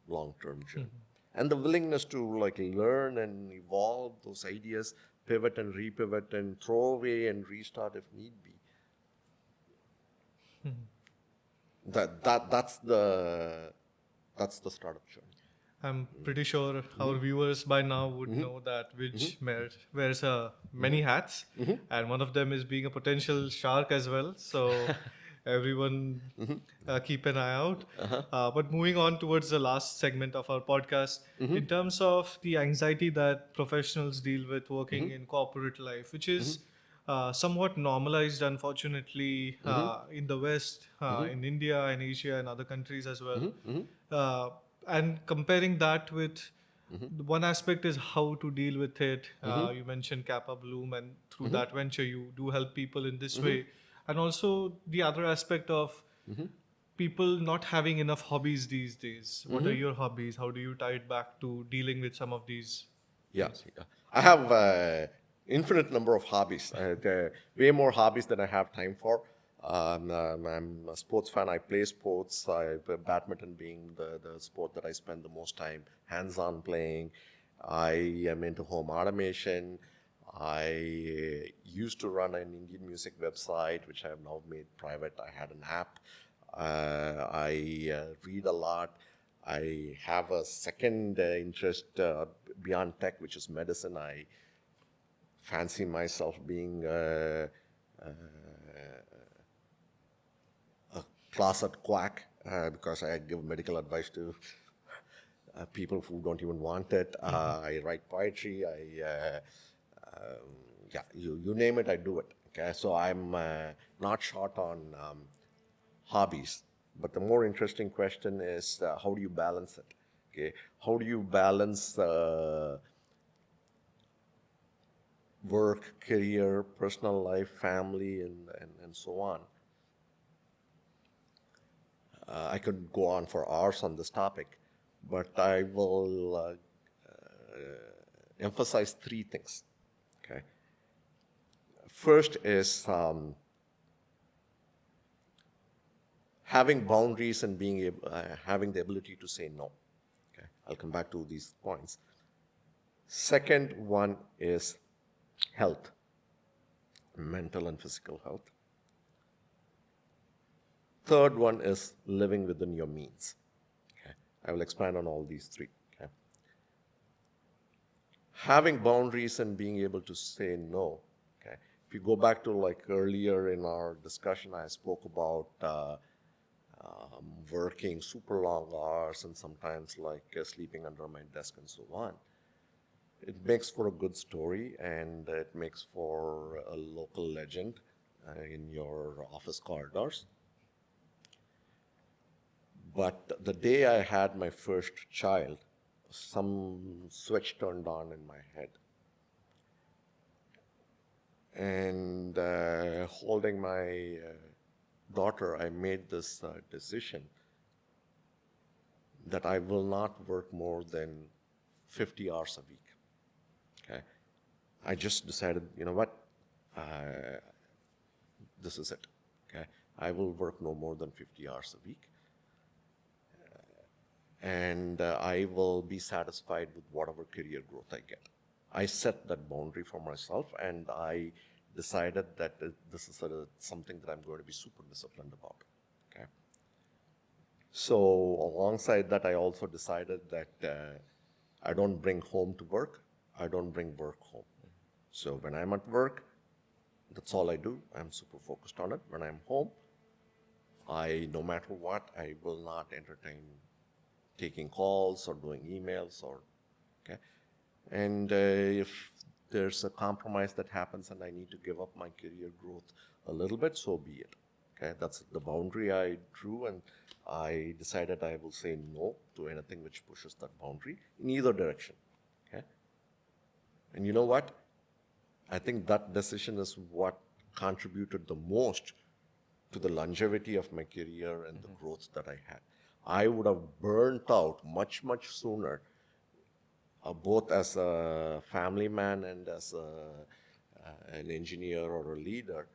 long-term journey. And the willingness to like learn and evolve those ideas, pivot and repivot and throw away and restart if need be. That's the startup journey. I'm pretty sure our viewers by now would know that Vij wears many hats, and one of them is being a potential shark as well. So everyone keep an eye out. But moving on towards the last segment of our podcast, in terms of the anxiety that professionals deal with working in corporate life, which is somewhat normalized, unfortunately, in the West, in India and Asia and other countries as well. And comparing that with one aspect is how to deal with it. You mentioned Kappa Bloom, and through that venture, you do help people in this way. and also the other aspect of people not having enough hobbies these days. What are your hobbies? How do you tie it back to dealing with some of these Yeah, things? yeah. I have infinite number of hobbies. There are way more hobbies than I have time for. I'm a sports fan. I play sports. Badminton being the sport that I spend the most time hands-on playing. I am into home automation. I used to run an Indian music website, which I have now made private. I had an app. I read a lot. I have a second interest beyond tech, which is medicine. I fancy myself being a closet quack because I give medical advice to people who don't even want it. I write poetry. Yeah, you name it, I do it. Okay, so I'm not short on hobbies. But the more interesting question is how do you balance it? Okay, how do you balance work, career, personal life, family, and so on? I could go on for hours on this topic, but I will emphasize three things. Okay, first is having boundaries and being able, having the ability to say no. Okay, I'll come back to these points. Second one is health, mental and physical health. Third one is living within your means. Okay, I will expand on all these three. Okay, having boundaries and being able to say no. Okay, if you go back to like earlier in our discussion, I spoke about working super long hours and sometimes like sleeping under my desk and so on. It makes for a good story and it makes for a local legend in your office corridors. But the day I had my first child, some switch turned on in my head. And holding my daughter, I made this decision that I will not work more than 50 hours a week. Okay, I just decided, you know what, this is it. Okay, I will work no more than 50 hours a week, and I will be satisfied with whatever career growth I get. I set that boundary for myself, and I decided that this is something that I'm going to be super disciplined about. Okay. So alongside that, I also decided that I don't bring home to work. I don't bring work home. So when I'm at work, that's all I do. I'm super focused on it. When I'm home, no matter what, I will not entertain taking calls or doing emails or, okay. And if there's a compromise that happens and I need to give up my career growth a little bit, so be it. Okay, that's the boundary I drew, and I decided I will say no to anything which pushes that boundary in either direction. Okay, and you know what? I think that decision is what contributed the most to the longevity of my career and the growth that I had. I would have burnt out much, much sooner, both as a family man and as an engineer or a leader,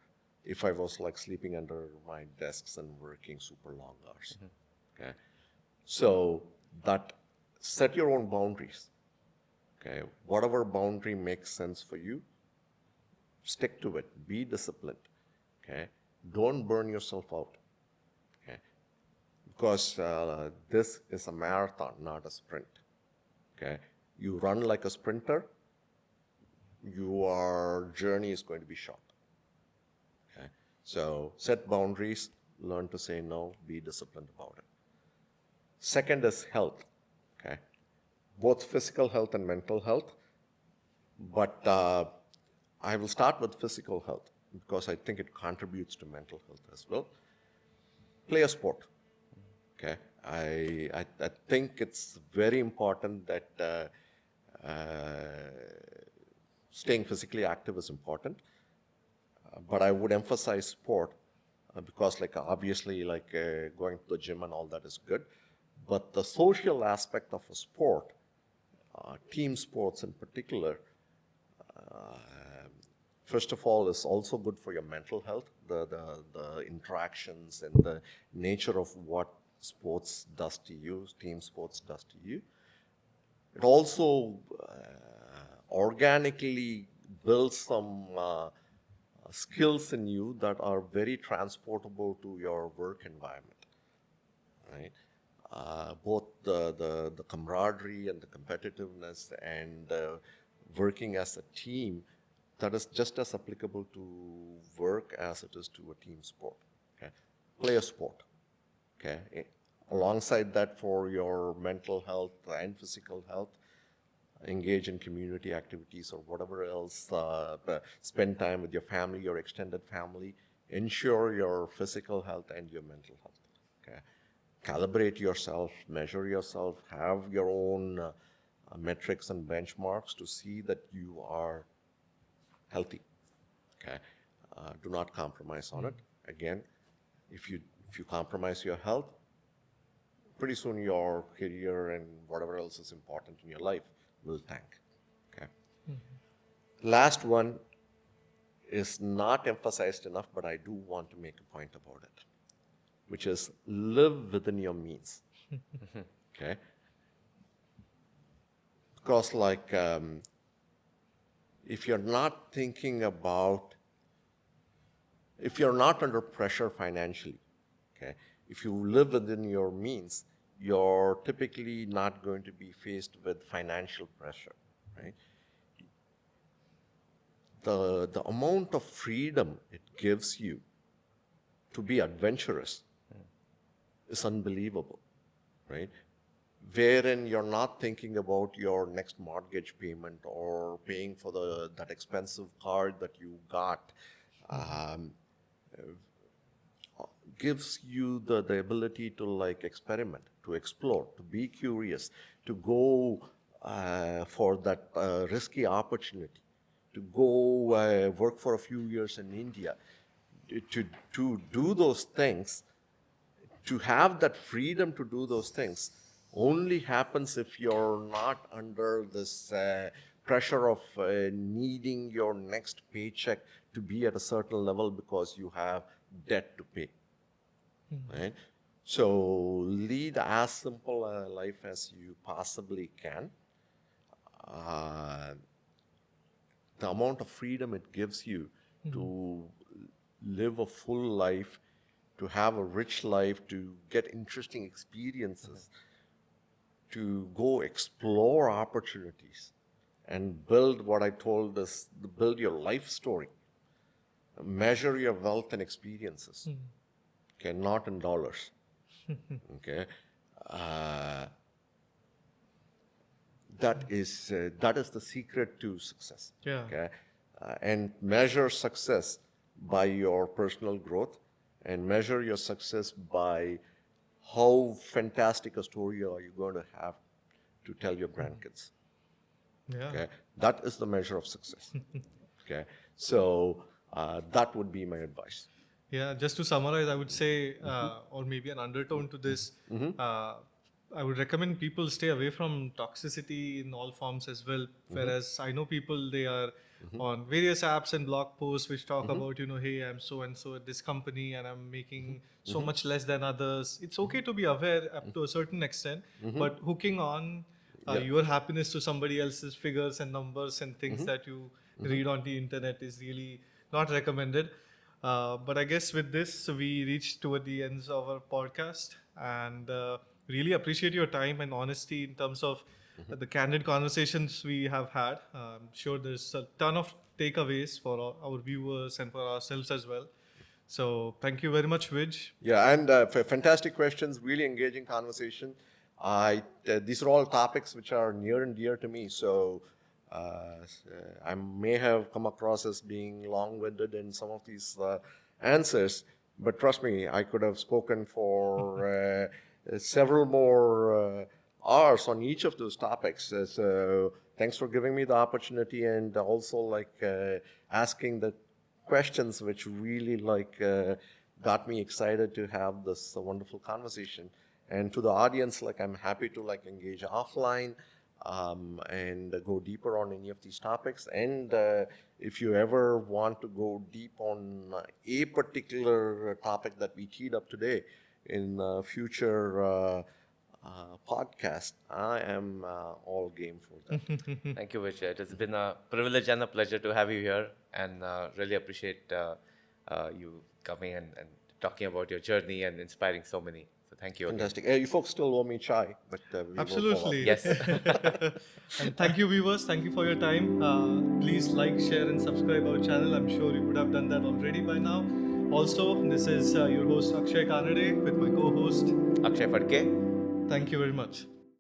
if I was like sleeping under my desks and working super long hours. Okay, so that set your own boundaries. Okay, whatever boundary makes sense for you, stick to it. Be disciplined. Okay, don't burn yourself out. Okay, because this is a marathon, not a sprint. Okay, you run like a sprinter, your journey is going to be short. Okay, so set boundaries, learn to say no, be disciplined about it. Second is health. Okay, both physical health and mental health, but I will start with physical health because I think it contributes to mental health as well. Play a sport. Okay, I think it's very important that staying physically active is important, but I would emphasize sport because like obviously like going to the gym and all that is good, but the social aspect of a sport, team sports in particular, first of all, is also good for your mental health, the interactions and the nature of what sports does to you, team sports does to you. It also organically builds some skills in you that are very transportable to your work environment, right? Both the camaraderie and the competitiveness and working as a team, that is just as applicable to work as it is to a team sport. Okay? Play a sport. Okay? Alongside that, for your mental health and physical health, engage in community activities or whatever else, spend time with your family, your extended family, ensure your physical health and your mental health. Okay? Calibrate yourself, measure yourself, have your own metrics and benchmarks to see that you are healthy. Okay, do not compromise on it. Again, if you compromise your health, pretty soon your career and whatever else is important in your life will tank. Okay. Last one is not emphasized enough, but I do want to make a point about it, which is live within your means. Okay, because like if you're not thinking about, if you're not under pressure financially, okay, if you live within your means, you're typically not going to be faced with financial pressure, right? The amount of freedom it gives you to be adventurous is unbelievable, right? Wherein you're not thinking about your next mortgage payment or paying for that expensive card that you got. Gives you the ability to like experiment, to explore, to be curious, to go for that risky opportunity, to go work for a few years in India, to do those things, to have that freedom to do those things only happens if you're not under this pressure of needing your next paycheck to be at a certain level because you have debt to pay. Right? So lead as simple a life as you possibly can. The amount of freedom it gives you to live a full life, to have a rich life, to get interesting experiences, to go explore opportunities and build what I told us, build your life story. Measure your wealth and experiences. Okay, not in dollars. Okay, that is the secret to success. Yeah. Okay, and measure success by your personal growth, and measure your success by how fantastic a story are you going to have to tell your grandkids. Yeah. Okay, that is the measure of success. Okay, so that would be my advice. Yeah, just to summarize, I would say, or maybe an undertone to this, I would recommend people stay away from toxicity in all forms as well. Whereas I know people, they are on various apps and blog posts which talk about, hey, I'm so and so at this company and I'm making so much less than others. It's okay to be aware up to a certain extent, but hooking on your happiness to somebody else's figures and numbers and things that you read on the internet is really not recommended. But I guess with this, we reached toward the ends of our podcast, and really appreciate your time and honesty in terms of the candid conversations we have had. I'm sure there's a ton of takeaways for our viewers and for ourselves as well. So thank you very much, Vij. Yeah, and fantastic questions, really engaging conversation. These are all topics which are near and dear to me, so I may have come across as being long-winded in some of these answers, but trust me, I could have spoken for several more hours on each of those topics. So thanks for giving me the opportunity and also like asking the questions which really got me excited to have this wonderful conversation. And to the audience, I'm happy to engage offline and go deeper on any of these topics. And if you ever want to go deep on a particular topic that we teed up today in future podcast, I am all game for that. Thank you, Vij. It has been a privilege and a pleasure to have you here, and really appreciate you coming and talking about your journey and inspiring so many. So thank you again. Fantastic. You folks still owe me chai, but we will follow up. Absolutely. Yes. And thank you, viewers. Thank you for your time. Please like, share, and subscribe our channel. I'm sure you would have done that already by now. Also, this is your host Akshay Kanade with my co-host Akshay Phadke. Thank you very much.